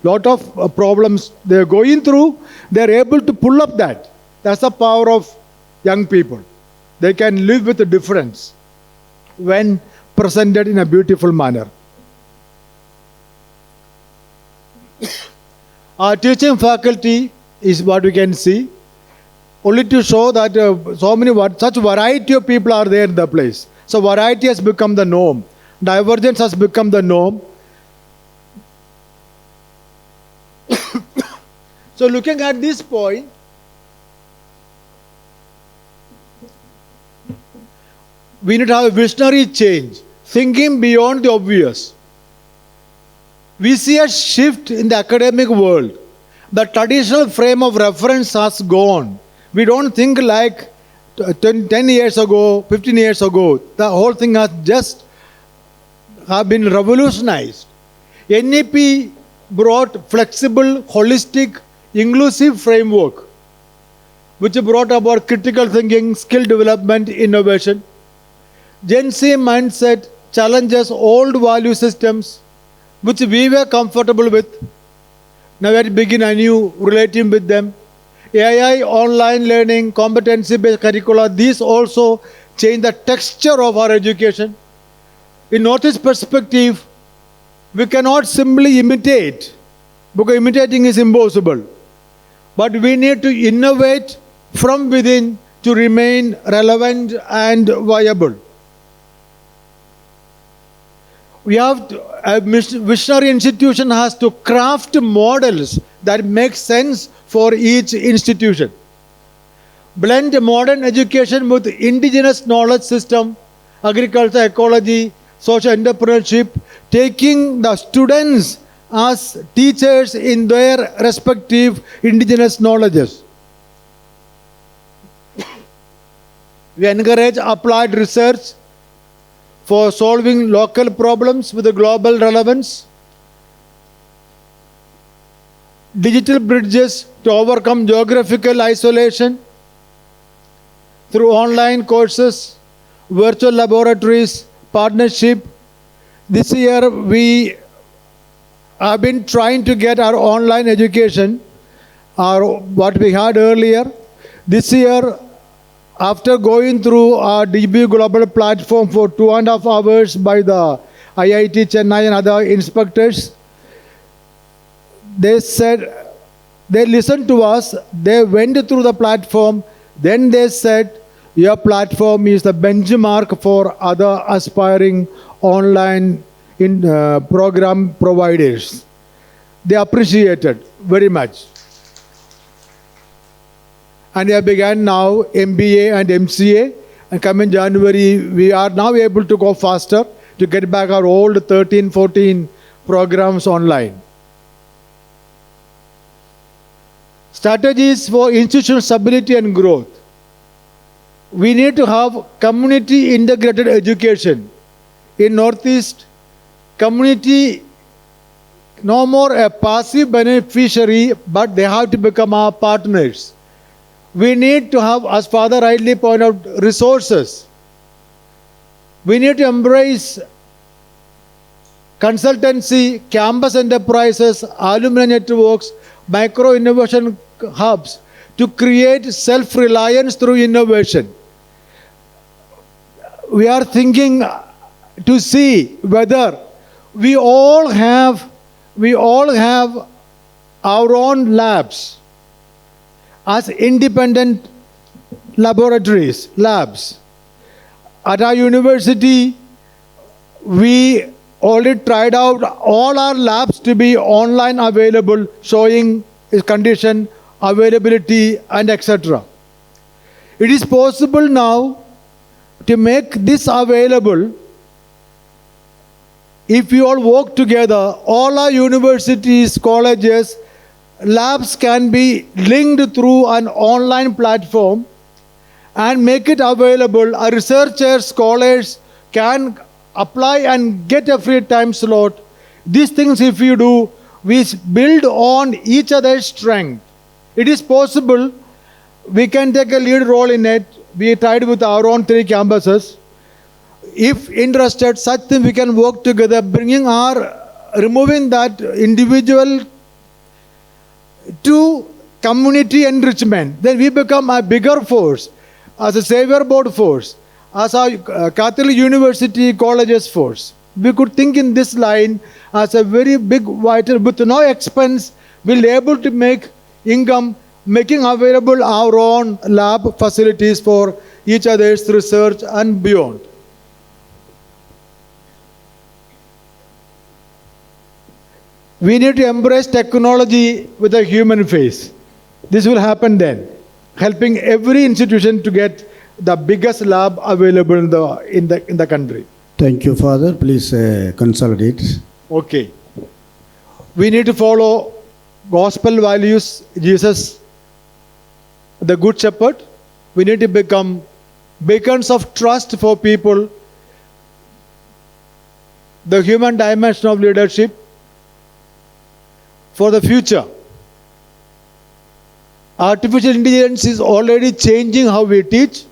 lot of problems they're going through, they're able to pull up that. That's the power of young people. They can live with a difference when presented in a beautiful manner. Our teaching faculty is what we can see. only to show that such variety of people are there in the place. So variety has become the norm. Divergence has become the norm. So looking at this point, we need to have a visionary change, thinking beyond the obvious. We see a shift in the academic world. The traditional frame of reference has gone. We don't think like 10 years ago, 15 years ago. The whole thing has just been revolutionized. NEP brought flexible, holistic, inclusive framework, which brought about critical thinking, skill development, innovation. Gen Z mindset challenges old value systems, which we were comfortable with. Now we begin anew relating with them. AI, online learning, competency-based curricula, these also change the texture of our education. In Northeast perspective, we cannot simply imitate, because imitating is impossible. But we need to innovate from within to remain relevant and viable. We have to, a visionary institution has to craft models that make sense for each institution. Blend modern education with indigenous knowledge system, agriculture, ecology, social entrepreneurship, taking the students as teachers in their respective indigenous knowledges. We encourage applied research for solving local problems with a global relevance. Digital bridges to overcome geographical isolation through online courses, virtual laboratories, partnership. This year we have been trying to get our online education, what we had earlier. This year, after going through our DB Global platform for 2.5 hours by the IIT Chennai and other inspectors, they said, they listened to us, they went through the platform, then they said, your platform is the benchmark for other aspiring online program providers. They appreciated very much. And they began now MBA and MCA, and coming January, we are now able to go faster to get back our old 13, 14 programs online. Strategies for institutional stability and growth. We need to have community integrated education. In Northeast, community no more a passive beneficiary, but they have to become our partners. We need to have, as Father rightly pointed out, resources. We need to embrace consultancy, campus enterprises, alumni networks, micro innovation hubs to create self-reliance through innovation. We are thinking to see whether we all have our own labs as independent laboratories, labs. At our university, we already tried out all our labs to be online available, showing its condition, availability, and etc. It is possible now to make this available. If we all work together, all our universities, colleges, labs can be linked through an online platform and make it available. Our researchers, scholars can apply and get a free time slot. These things, if you do, we build on each other's strength. It is possible. We can take a lead role in it. We tried with our own 3 campuses. If interested, such things we can work together, removing that individual to community enrichment. Then we become a bigger force, as a Xavier board force, as a Catholic University colleges force. We could think in this line as a very big vital, with no expense, we'll be able to make income making available our own lab facilities for each other's research and beyond. We need to embrace technology with a human face. This will happen then, helping every institution to get the biggest lab available in the country. Thank you, Father. Please consolidate. Okay. We need to follow gospel values, Jesus, the Good Shepherd. We need to become beacons of trust for people, the human dimension of leadership for the future. Artificial intelligence is already changing how we teach.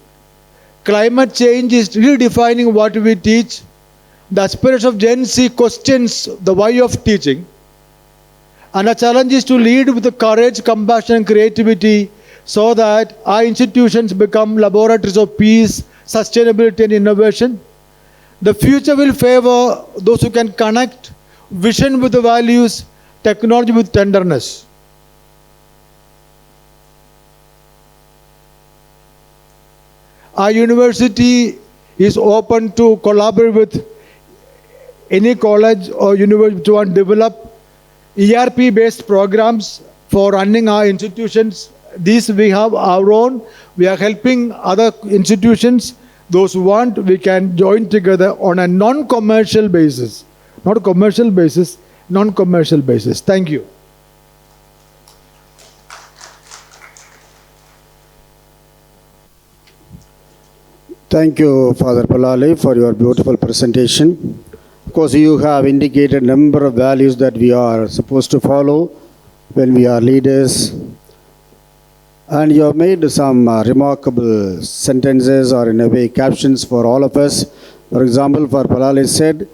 Climate change is redefining what we teach. The aspiration of Gen Z questions the why of teaching. And our challenge is to lead with the courage, compassion, and creativity so that our institutions become laboratories of peace, sustainability, and innovation. The future will favor those who can connect vision with the values, technology with tenderness. Our university is open to collaborate with any college or university to develop ERP-based programs for running our institutions. These we have our own. We are helping other institutions. Those who want, we can join together on a non-commercial basis. Not a commercial basis, non-commercial basis. Thank you. Thank you, Father Palale, for your beautiful presentation. Of course, you have indicated a number of values that we are supposed to follow when we are leaders. And you have made some remarkable sentences or in a way captions for all of us. For example, for Palale said,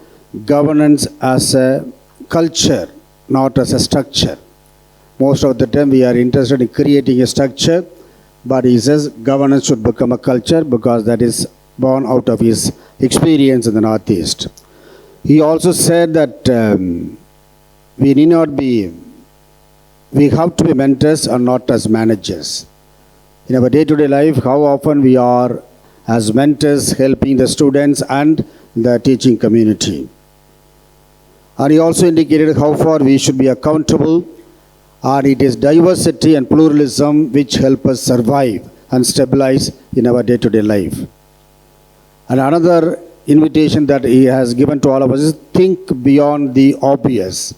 governance as a culture, not as a structure. Most of the time we are interested in creating a structure, but he says governance should become a culture because that is born out of his experience in the Northeast. He also said that we have to be mentors and not as managers. In our day-to-day life, how often we are as mentors helping the students and the teaching community. And he also indicated how far we should be accountable, and it is diversity and pluralism which help us survive and stabilize in our day-to-day life. And another invitation that he has given to all of us is think beyond the obvious.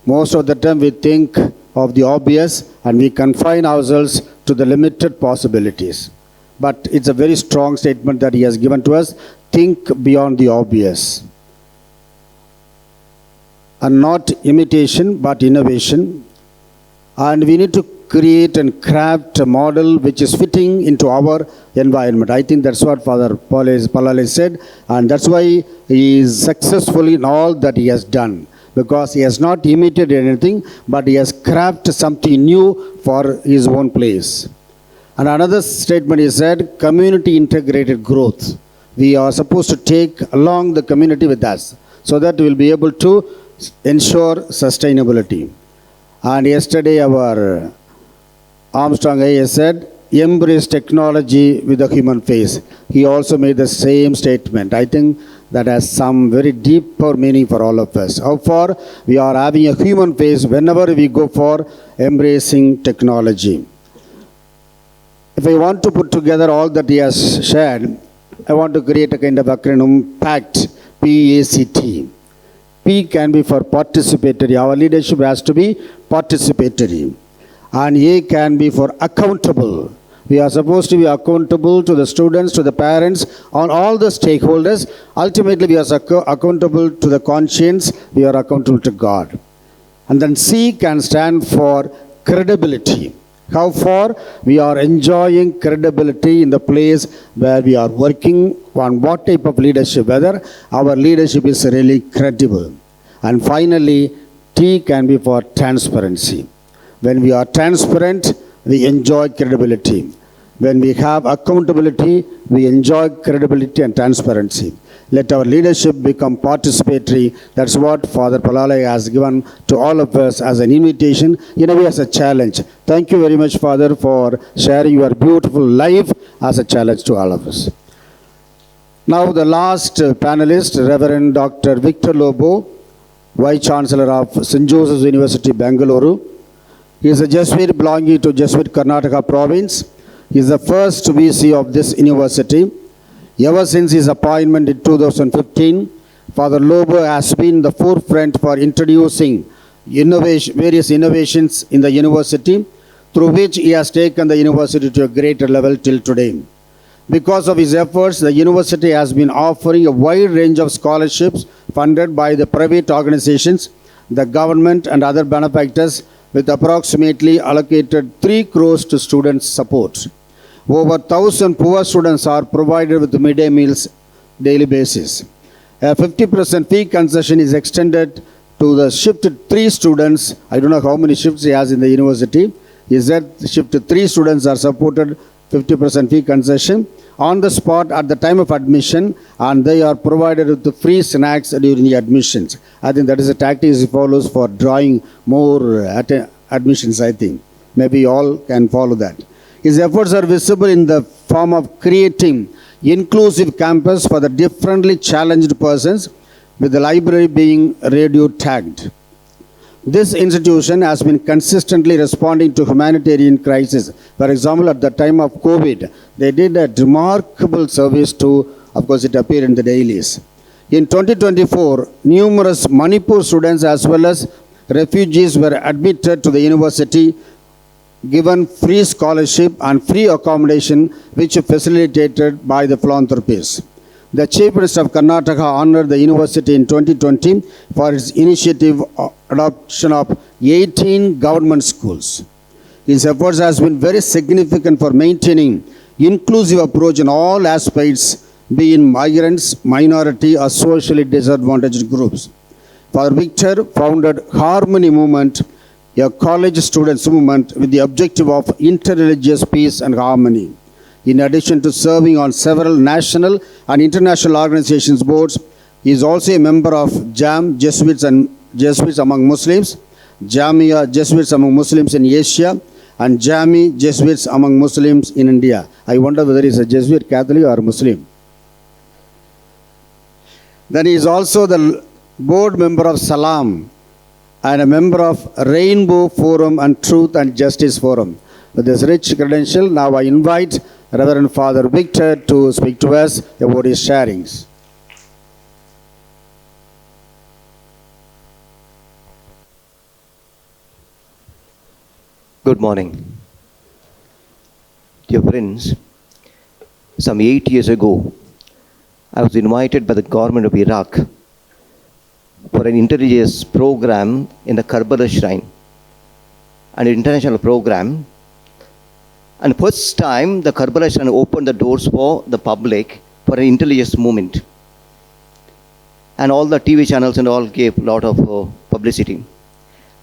Most of the time we think of the obvious and we confine ourselves to the limited possibilities. But it's a very strong statement that he has given to us. Think beyond the obvious. And not imitation, but innovation. And we need to create and craft a model which is fitting into our environment. I think that's what Father Palale said. And that's why he is successful in all that he has done. Because he has not imitated anything, but he has crafted something new for his own place. And another statement he said, community integrated growth. We are supposed to take along the community with us so that we will be able to ensure sustainability. And yesterday our Armstrong has said, embrace technology with a human face. He also made the same statement. I think that has some very deeper meaning for all of us. How far we are having a human face whenever we go for embracing technology. If I want to put together all that he has shared, I want to create a kind of acronym PACT, P-A-C-T. P can be for participatory. Our leadership has to be participatory. And A can be for accountable. We are supposed to be accountable to the students, to the parents, on all the stakeholders. Ultimately, we are accountable to the conscience. We are accountable to God. And then C can stand for credibility. How far we are enjoying credibility in the place where we are working on what type of leadership, whether our leadership is really credible. And finally, T can be for transparency. When we are transparent, we enjoy credibility. When we have accountability, we enjoy credibility and transparency. Let our leadership become participatory. That's what Father Palalai has given to all of us as an invitation, in a way as a challenge. Thank you very much, Father, for sharing your beautiful life as a challenge to all of us. Now the last panelist, Reverend Dr. Victor Lobo, Vice Chancellor of St. Joseph's University, Bangalore. He is a Jesuit belonging to Jesuit Karnataka province. He is the first VC of this university. Ever since his appointment in 2015, Father Lobo has been in the forefront for introducing various innovations in the university, through which he has taken the university to a greater level till today. Because of his efforts, the university has been offering a wide range of scholarships funded by the private organizations, the government and other benefactors, with approximately allocated 3 crores to student support. Over 1,000 poor students are provided with midday meals daily basis. A 50% fee concession is extended to the shifted 3 students. I don't know how many shifts he has in the university. He said shifted 3 students are supported 50% fee concession on the spot at the time of admission, and they are provided with the free snacks during the admissions. I think that is a tactic he follows for drawing more admissions, I think. Maybe all can follow that. His efforts are visible in the form of creating inclusive campus for the differently challenged persons, with the library being radio tagged. This institution has been consistently responding to humanitarian crises. For example, at the time of COVID, they did a remarkable service to, of course, it appeared in the dailies. In 2024, numerous Manipur students as well as refugees were admitted to the university, given free scholarship and free accommodation, which is facilitated by the philanthropists. The Chief Minister of Karnataka honored the university in 2020 for its initiative adoption of 18 government schools. His efforts has been very significant for maintaining inclusive approach in all aspects, being migrants, minority or socially disadvantaged groups. Father Victor founded Harmony Movement, a college students movement with the objective of interreligious peace and harmony. In addition to serving on several national and international organizations boards, he is also a member of JAM, Jesuits among Muslims, Jamia, Jesuits among Muslims in Asia, and Jami, Jesuits among Muslims in India. I wonder whether he is a Jesuit, Catholic or Muslim. Then he is also the board member of Salam and a member of Rainbow Forum and Truth and Justice Forum. With this rich credential, now I invite Reverend Father Victor to speak to us about his sharings. Good morning. Dear friends, some 8 years ago, I was invited by the government of Iraq for an interreligious program in the Karbala Shrine, an international program. And first time, the Karbala Shrine opened the doors for the public for an interreligious movement. And all the TV channels and all gave a lot of publicity.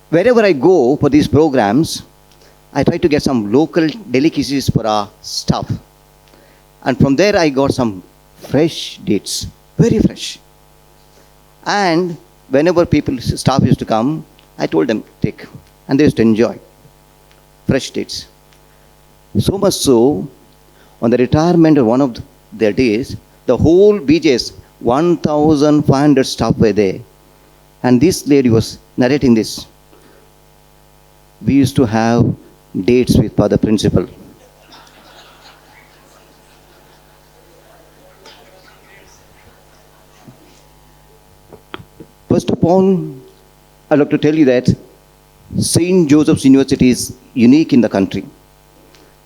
Wherever I go for these programs, I try to get some local delicacies for our staff. And from there, I got some fresh dates, very fresh. And whenever staff used to come, I told them, take. And they used to enjoy fresh dates. So much so, on the retirement of one of their days, the whole BJS, 1,500 staff were there. And this lady was narrating this. We used to have dates with Father Principal. First of all, I'd like to tell you that St. Joseph's University is unique in the country.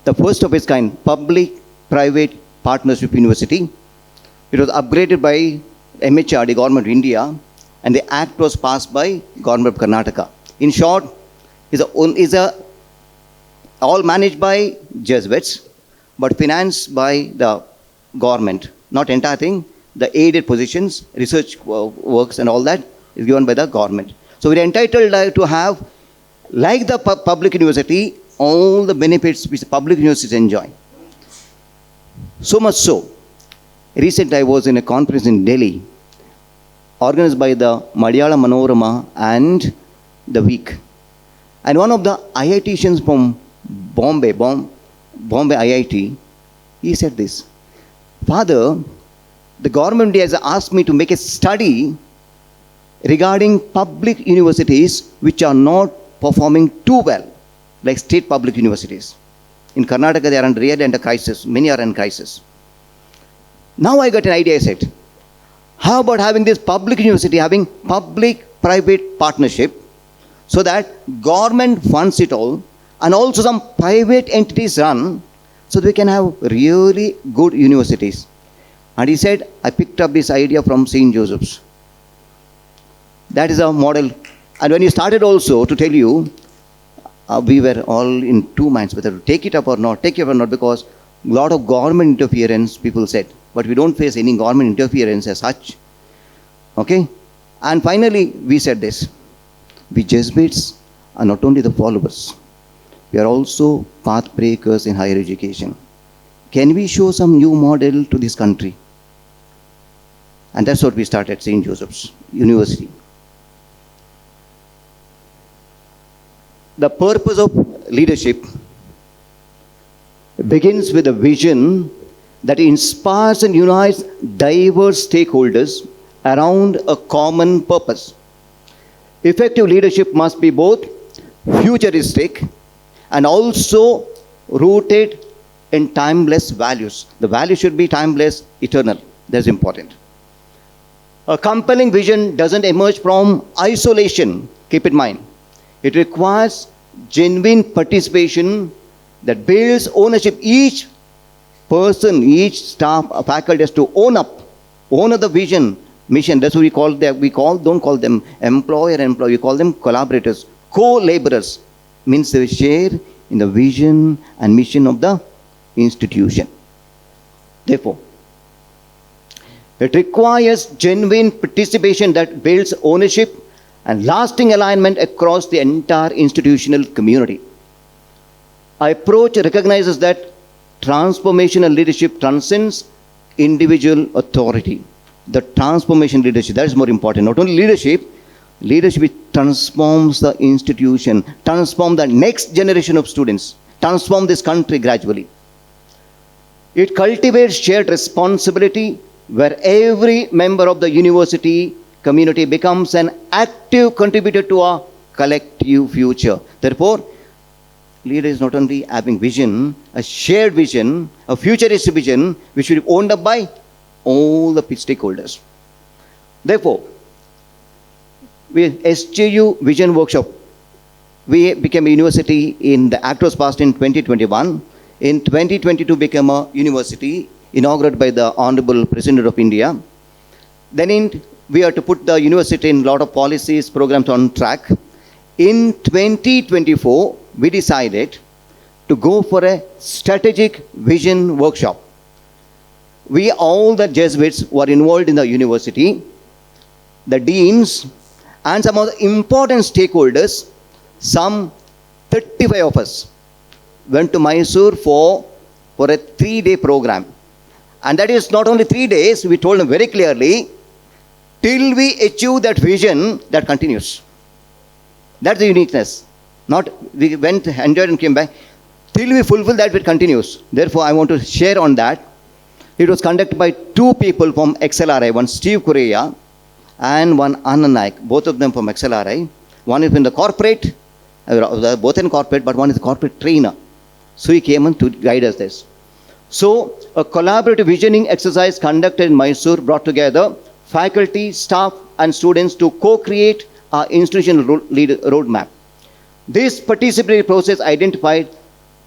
The first of its kind, public-private partnership university. It was upgraded by MHRD, Government of India, and the act was passed by Government of Karnataka. In short, is all managed by Jesuits, but financed by the government. Not entire thing, the aided positions, research works and all that is given by the government. So we're entitled to have, like the public university, all the benefits which the public universities enjoy. So much so, Recently, I was in a conference in Delhi, organized by the Malayalam Manorama and the Week. And one of the IITians from Bombay IIT, he said this, Father, the government has asked me to make a study regarding public universities which are not performing too well, like state public universities. In Karnataka, they are really under crisis. Many are in crisis. Now I got an idea, I said, how about having this public university, having public-private partnership, so that government funds it all, and also some private entities run, so that we can have really good universities. And he said, I picked up this idea from St. Joseph's. That is our model. And when he started also, to tell you, we were all in two minds, whether to take it up or not, because a lot of government interference, people said. But we don't face any government interference as such. Okay? And finally, we said this. We Jesuits are not only the followers, we are also path breakers in higher education. Can we show some new model to this country? And that's what we started, St. Joseph's University. The purpose of leadership begins with a vision that inspires and unites diverse stakeholders around a common purpose. Effective leadership must be both futuristic and also rooted in timeless values. The values should be timeless, eternal. That's important. A compelling vision doesn't emerge from isolation, keep in mind. It requires genuine participation that builds ownership. Each person, each staff, faculty has to own the vision, mission. That's what don't call them employee, we call them collaborators, co-laborers. Means they share in the vision and mission of the institution. Therefore, it requires genuine participation that builds ownership and lasting alignment across the entire institutional community. Our approach recognizes that transformational leadership transcends individual authority. The transformation leadership, that is more important. Not only leadership which transforms the institution, transforms the next generation of students, transforms this country gradually. It cultivates shared responsibility where every member of the university community becomes an active contributor to our collective future. Therefore, leader is not only having vision, a shared vision, a futuristic vision, which should be owned up by all the stakeholders. Therefore, with SJU Vision Workshop, we became a university the act was passed in 2021. In 2022 became a university inaugurated by the Honorable President of India. Then we are to put the university in a lot of policies, programs on track. In 2024, we decided to go for a strategic vision workshop. We, all the Jesuits were involved in the university, the deans, and some of the important stakeholders, some 35 of us, went to Mysore for a 3-day program. And that is not only 3 days, we told them very clearly, till we achieve that vision, that continues. That's the uniqueness. Not we went, enjoyed and came back. Till we fulfill that, it continues. Therefore, I want to share on that. It was conducted by 2 people from XLRI, one Steve Correa and one Anand Naik, both of them from XLRI. One is in the corporate, both in corporate, but one is a corporate trainer. So he came in to guide us this. So a collaborative visioning exercise conducted in Mysore brought together faculty, staff and students to co-create our institutional roadmap. This participatory process identified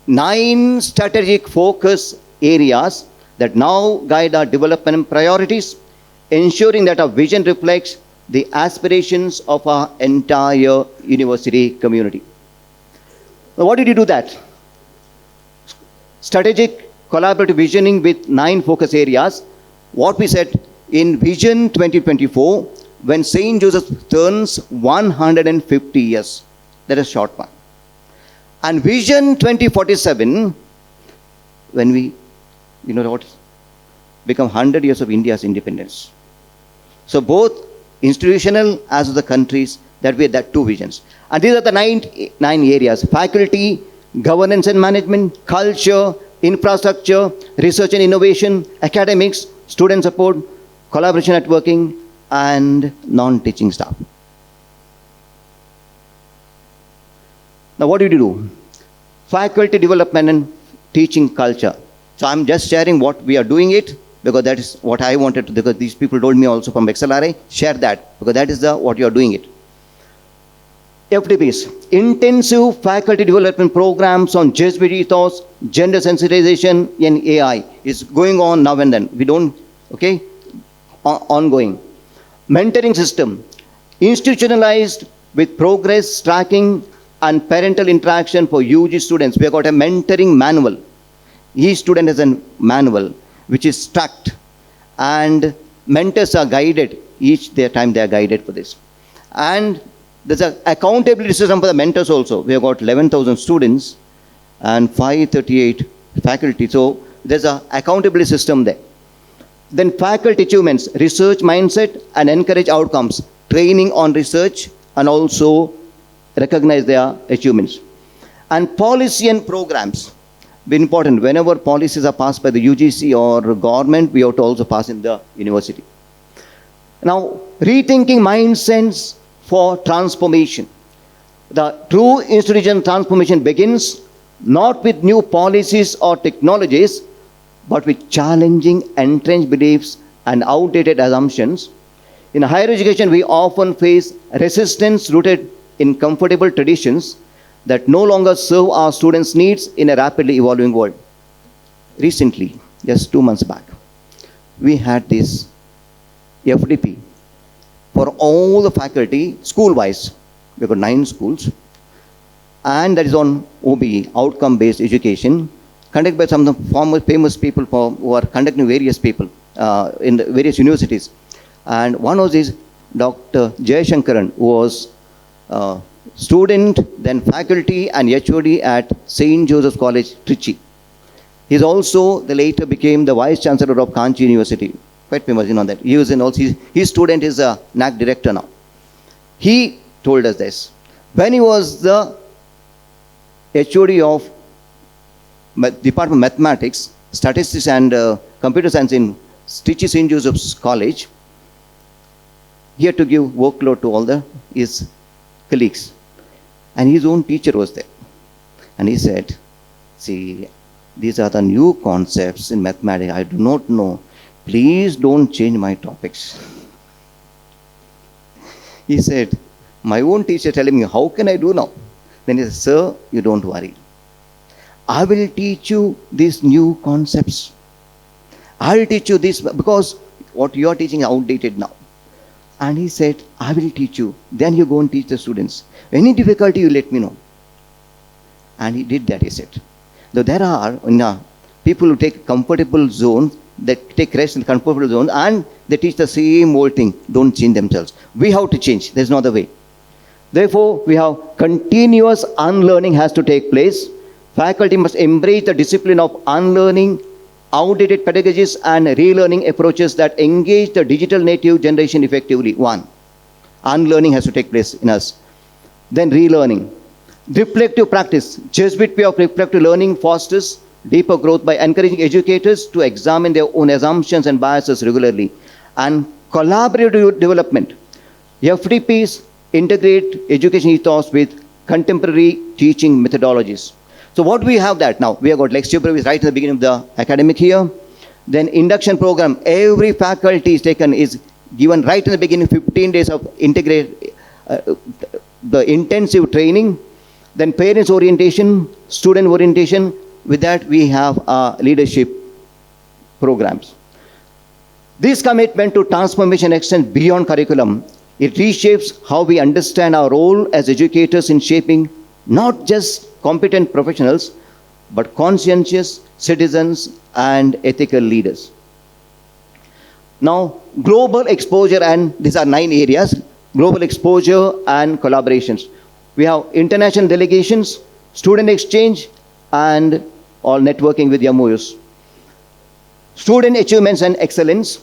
9 strategic focus areas that now guide our development priorities, ensuring that our vision reflects the aspirations of our entire university community. Now, what did you do that? Strategic collaborative visioning with 9 focus areas. What we said in Vision 2024, when St. Joseph turns 150 years. That is a short one. And Vision 2047, when we, you know what? become 100 years of India's independence. So both institutional as well as the countries, that we had that two visions. And these are the nine areas: faculty, governance and management, culture, infrastructure, research and innovation, academics, student support, collaboration networking, and non-teaching staff. Now what did you do? Faculty development and teaching culture. So I'm just sharing what we are doing it, because that is what I wanted to, because these people told me also from XLRI, share that, because that is what you are doing it. FDPs, intensive faculty development programs on Xxv ethos, gender sensitization and AI is going on now and then. We don't, okay, ongoing. Mentoring system, institutionalized with progress tracking and parental interaction for UG students. We have got a mentoring manual. Each student has a manual which is tracked, and mentors are guided each their time. They are guided for this. And there's an accountability system for the mentors also. We have got 11,000 students and 538 faculty. So there's an accountability system there. Then faculty achievements, research mindset and encourage outcomes, training on research and also recognize their achievements. And policy and programs, very important. Whenever policies are passed by the UGC or government, we have to also pass in the university. Now, rethinking mindsets for transformation. The true institutional transformation begins not with new policies or technologies, but with challenging entrenched beliefs and outdated assumptions. In higher education, we often face resistance rooted in comfortable traditions that no longer serve our students' needs in a rapidly evolving world. Recently, just 2 months back, we had this FDP for all the faculty, school-wise. We've got 9 schools, and that is on OBE, outcome-based education, conducted by some of the former famous people who are conducting various people in the various universities. And one was this Dr. Jayashankaran, who was student, then faculty and HOD at St. Joseph's College, Trichy. He's also, the later became the Vice Chancellor of Kanchi University. Quite famous, you know that. He was in also, his student is a NAC director now. He told us this. When he was the HOD of Department of Mathematics, Statistics and Computer Science in Trichy St. Joseph's College, he had to give workload to his colleagues. And his own teacher was there. And he said, see, these are the new concepts in mathematics. I do not know. Please don't change my topics. He said, my own teacher telling me, how can I do now? Then he said, sir, you don't worry. I will teach you these new concepts. I will teach you this, because what you are teaching is outdated now. And he said, I will teach you. Then you go and teach the students. Any difficulty, you let me know. And he did that, he said. Though there are people who take comfortable zones, they take rest in comfortable zones, and they teach the same old thing. Don't change themselves. We have to change. There's no other way. Therefore, we have continuous unlearning has to take place. Faculty must embrace the discipline of unlearning outdated pedagogies and relearning approaches that engage the digital native generation effectively. One, unlearning has to take place in us. Then relearning. Reflective practice. Xxv way of reflective learning fosters deeper growth by encouraging educators to examine their own assumptions and biases regularly. And collaborative development. FDPs integrate education ethos with contemporary teaching methodologies. So what we have that now, we have got lecture is right in the beginning of the academic year. Then induction program, every faculty is given right in the beginning, 15 days of the intensive training. Then parents orientation, student orientation. With that, we have leadership programs. This commitment to transformation extends beyond curriculum. It reshapes how we understand our role as educators in shaping not just competent professionals, but conscientious citizens and ethical leaders. Now, global exposure, and these are 9 areas, global exposure and collaborations. We have international delegations, student exchange, and all networking with MOUs. Student achievements and excellence,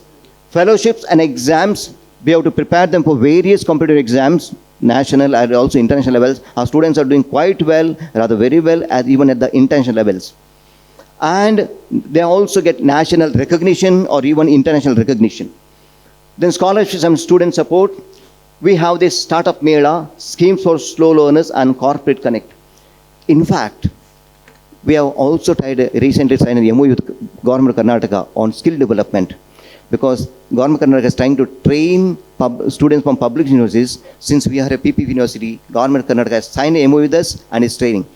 fellowships and exams. We have to prepare them for various competitive exams, national and also international levels. Our students are doing quite well, rather very well, as even at the international levels. And they also get national recognition or even international recognition. Then scholarships and student support. We have this Startup Mela, schemes for slow learners and corporate connect. In fact, we have also recently signed an MOU with Government of Karnataka on skill development, because Government of Karnataka is trying to train students from public universities. Since we are a PPP university, Government of Karnataka has signed an MOU with us and is training.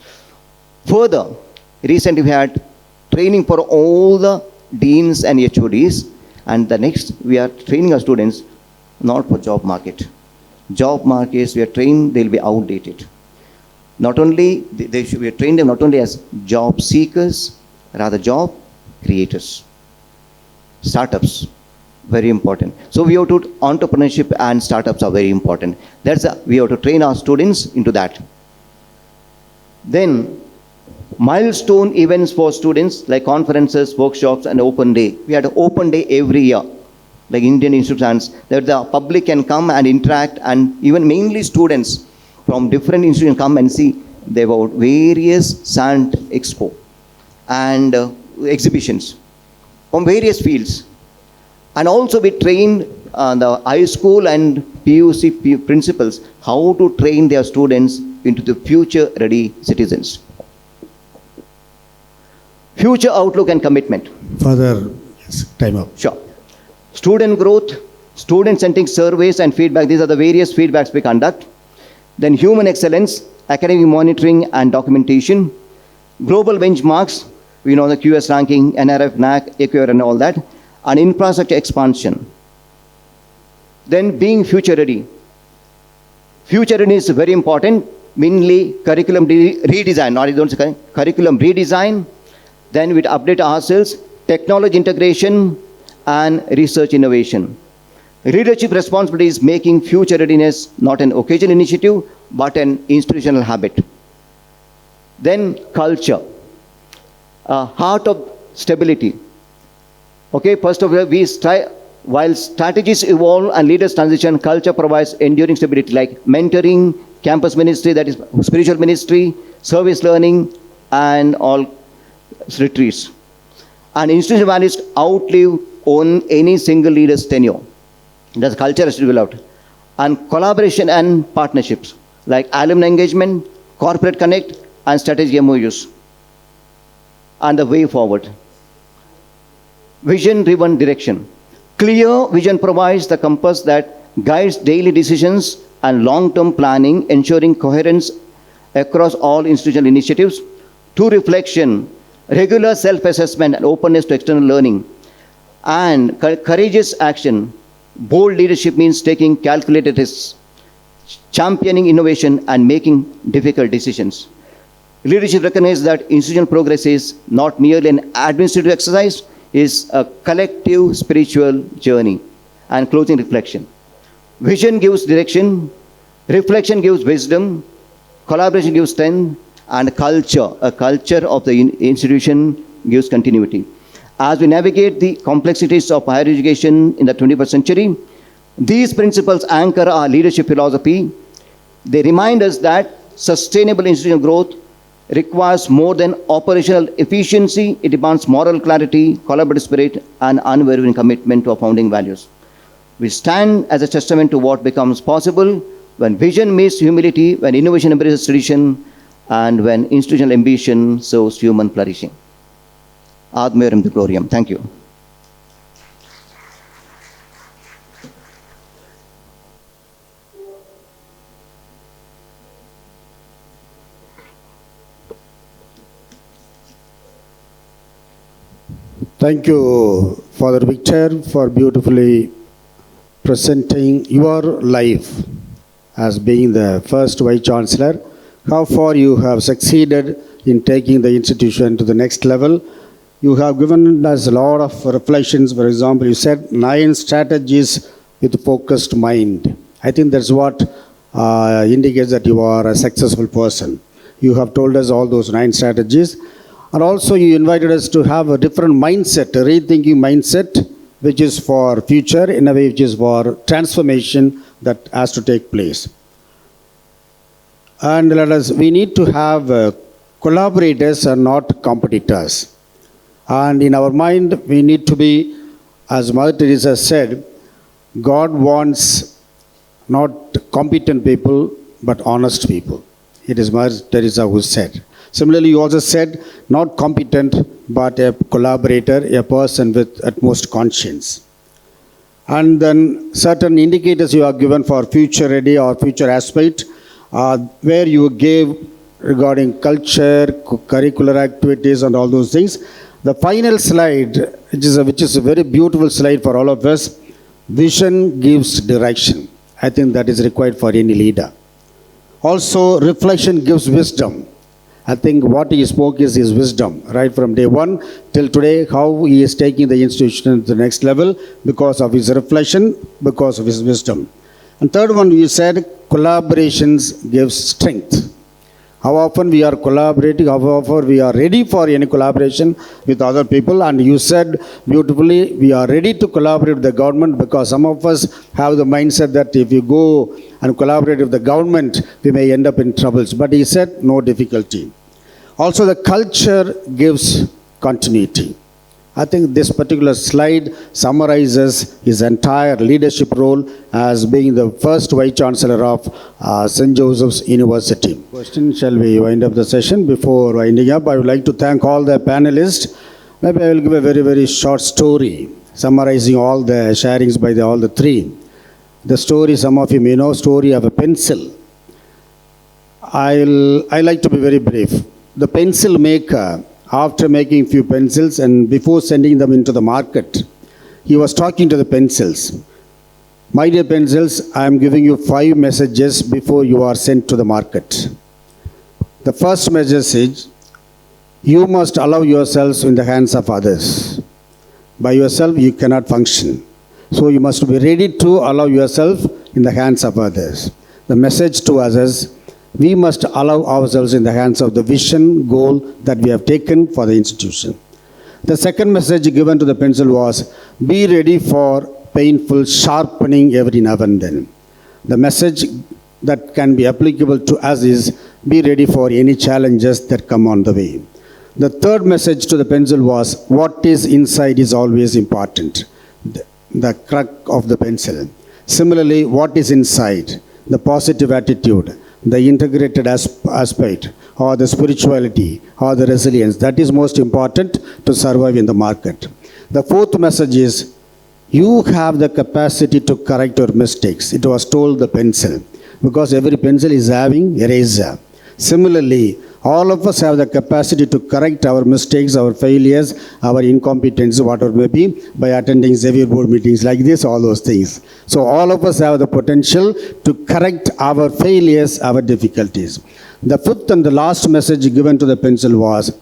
Further, recently we had training for all the deans and HODs, and the next we are training our students not for job market. Job markets we are trained, they will be outdated. Not only we train them not only as job seekers, rather job creators. Startups, very important. So we have to, entrepreneurship and startups are very important. We have to train our students into that. Then milestone events for students like conferences, workshops and open day. We had an open day every year, like Indian institutions, that the public can come and interact, and even mainly students from different institutions come and see. There were various science expo and exhibitions from various fields. And also we trained the high school and PUC principals how to train their students into the future ready citizens. Future outlook and commitment. Further, yes, time up. Sure. Student growth, student-centric surveys and feedback. These are the various feedbacks we conduct. Then human excellence, academic monitoring and documentation. Global benchmarks, we know the QS ranking, NRF, NAC, AQR and all that. And infrastructure expansion. Then being future ready. Future ready is very important, mainly curriculum redesign, not curriculum redesign. Then we update ourselves, technology integration and research innovation. Leadership responsibility is making future readiness not an occasional initiative, but an institutional habit. Then culture, heart of stability. Okay, first of all, while strategies evolve and leaders transition, culture provides enduring stability like mentoring, campus ministry, that is spiritual ministry, service learning, and all retreats. And institutional values outlive on any single leader's tenure. That's culture has to be developed. And collaboration and partnerships like alumni engagement, corporate connect, and strategic MOUs. And the way forward. Vision-driven direction. Clear vision provides the compass that guides daily decisions and long-term planning, ensuring coherence across all institutional initiatives. To reflection, regular self-assessment and openness to external learning. And courageous action. Bold leadership means taking calculated risks, championing innovation, and making difficult decisions. Leadership recognizes that institutional progress is not merely an administrative exercise, is a collective spiritual journey. And closing reflection. Vision gives direction, reflection gives wisdom, collaboration gives strength, and a culture of the institution gives continuity. As we navigate the complexities of higher education in the 21st century, these principles anchor our leadership philosophy. They remind us that sustainable institutional growth requires more than operational efficiency. It demands moral clarity, collaborative spirit, and unwavering commitment to our founding values. We stand as a testament to what becomes possible when vision meets humility, when innovation embraces tradition, and when institutional ambition serves human flourishing. Ad Maiorem de Gloriam. Thank you. Thank you, Father Victor, for beautifully presenting your life as being the first Vice Chancellor. How far you have succeeded in taking the institution to the next level. You have given us a lot of reflections. For example, you said 9 strategies with focused mind. I think that's what indicates that you are a successful person. You have told us all those 9 strategies. And also you invited us to have a different mindset, a rethinking mindset, which is for future, in a way which is for transformation that has to take place. And we need to have collaborators and not competitors. And in our mind, we need to be, as Mother Teresa said, God wants not competent people, but honest people. It is Mother Teresa who said. Similarly, you also said, not competent, but a collaborator, a person with utmost conscience. And then certain indicators you are given for future ready or future aspect, where you gave regarding culture, curricular activities and all those things. The final slide, which is a very beautiful slide for all of us, vision gives direction. I think that is required for any leader. Also, reflection gives wisdom. I think what he spoke is his wisdom, right from day one till today, how he is taking the institution to the next level because of his reflection, because of his wisdom. And third one, you said collaborations gives strength. How often we are collaborating, how often we are ready for any collaboration with other people. And you said beautifully, we are ready to collaborate with the government because some of us have the mindset that if you go and collaborate with the government, we may end up in troubles. But he said, no difficulty. Also, the culture gives continuity. I think this particular slide summarizes his entire leadership role as being the first Vice Chancellor of St. Joseph's University. Question, shall we wind up the session? Before winding up, I would like to thank all the panelists. Maybe I will give a very, very short story summarizing all the sharings by all the three. The story, some of you may know, story of a pencil. I like to be very brief. The pencil maker, after making few pencils and before sending them into the market, he was talking to the pencils. My dear pencils, I am giving you 5 messages before you are sent to the market. The first message, you must allow yourselves in the hands of others. By yourself, you cannot function. So you must be ready to allow yourself in the hands of others. The message to us is, we must allow ourselves in the hands of the vision, goal that we have taken for the institution. The second message given to the pencil was, be ready for painful sharpening every now and then. The message that can be applicable to us is, be ready for any challenges that come on the way. The third message to the pencil was, what is inside is always important. The crux of the pencil. Similarly, what is inside? The positive attitude, the integrated aspect, or the spirituality, or the resilience. That is most important to survive in the market. The fourth message is, you have the capacity to correct your mistakes. It was told the pencil, because every pencil is having eraser. Similarly, all of us have the capacity to correct our mistakes, our failures, our incompetence, whatever may be, by attending Xavier board meetings like this, all those things. So all of us have the potential to correct our failures, our difficulties. The fifth and the last message given to the pencil was,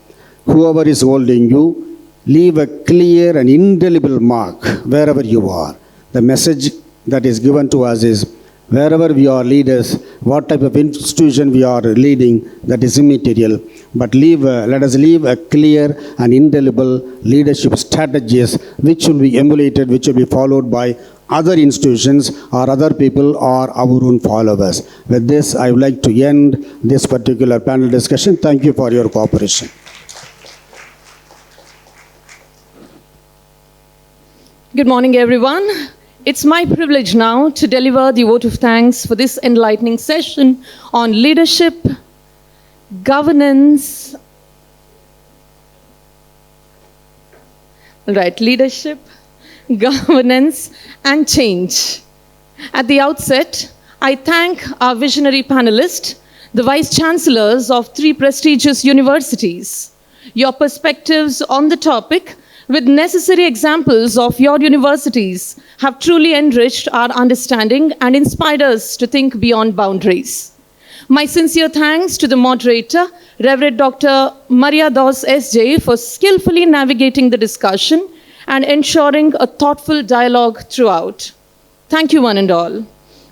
whoever is holding you, leave a clear and indelible mark wherever you are. The message that is given to us is, wherever we are leaders, what type of institution we are leading, that is immaterial. But let us leave a clear and indelible leadership strategies which will be emulated, which will be followed by other institutions or other people or our own followers. With this, I would like to end this particular panel discussion. Thank you for your cooperation. Good morning, everyone. It's my privilege now to deliver the vote of thanks for this enlightening session on leadership, governance, leadership, governance, and change. At the outset, I thank our visionary panelists, the Vice Chancellors of 3 prestigious universities. Your perspectives on the topic with necessary examples of your universities have truly enriched our understanding and inspired us to think beyond boundaries. My sincere thanks to the moderator, Reverend Dr. Maria Das SJ, for skillfully navigating the discussion and ensuring a thoughtful dialogue throughout. Thank you, one and all.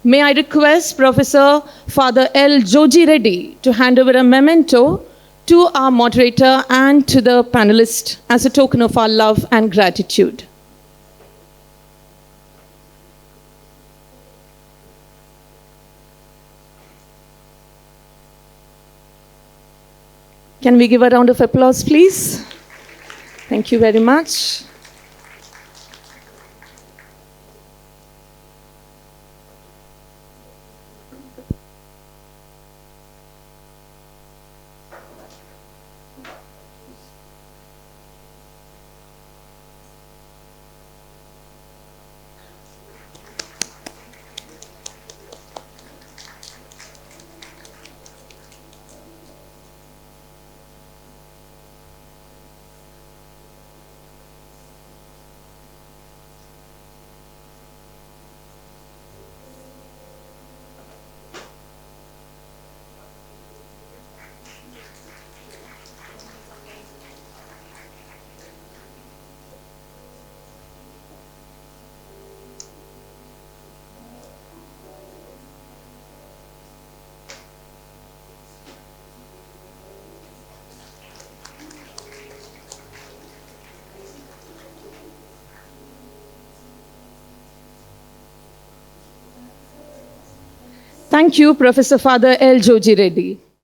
May I request Professor Father L. Joji Reddy to hand over a memento to our moderator and to the panelists as a token of our love and gratitude. Can we give a round of applause, please? Thank you very much. Thank you, Professor Father L. Joji Reddy.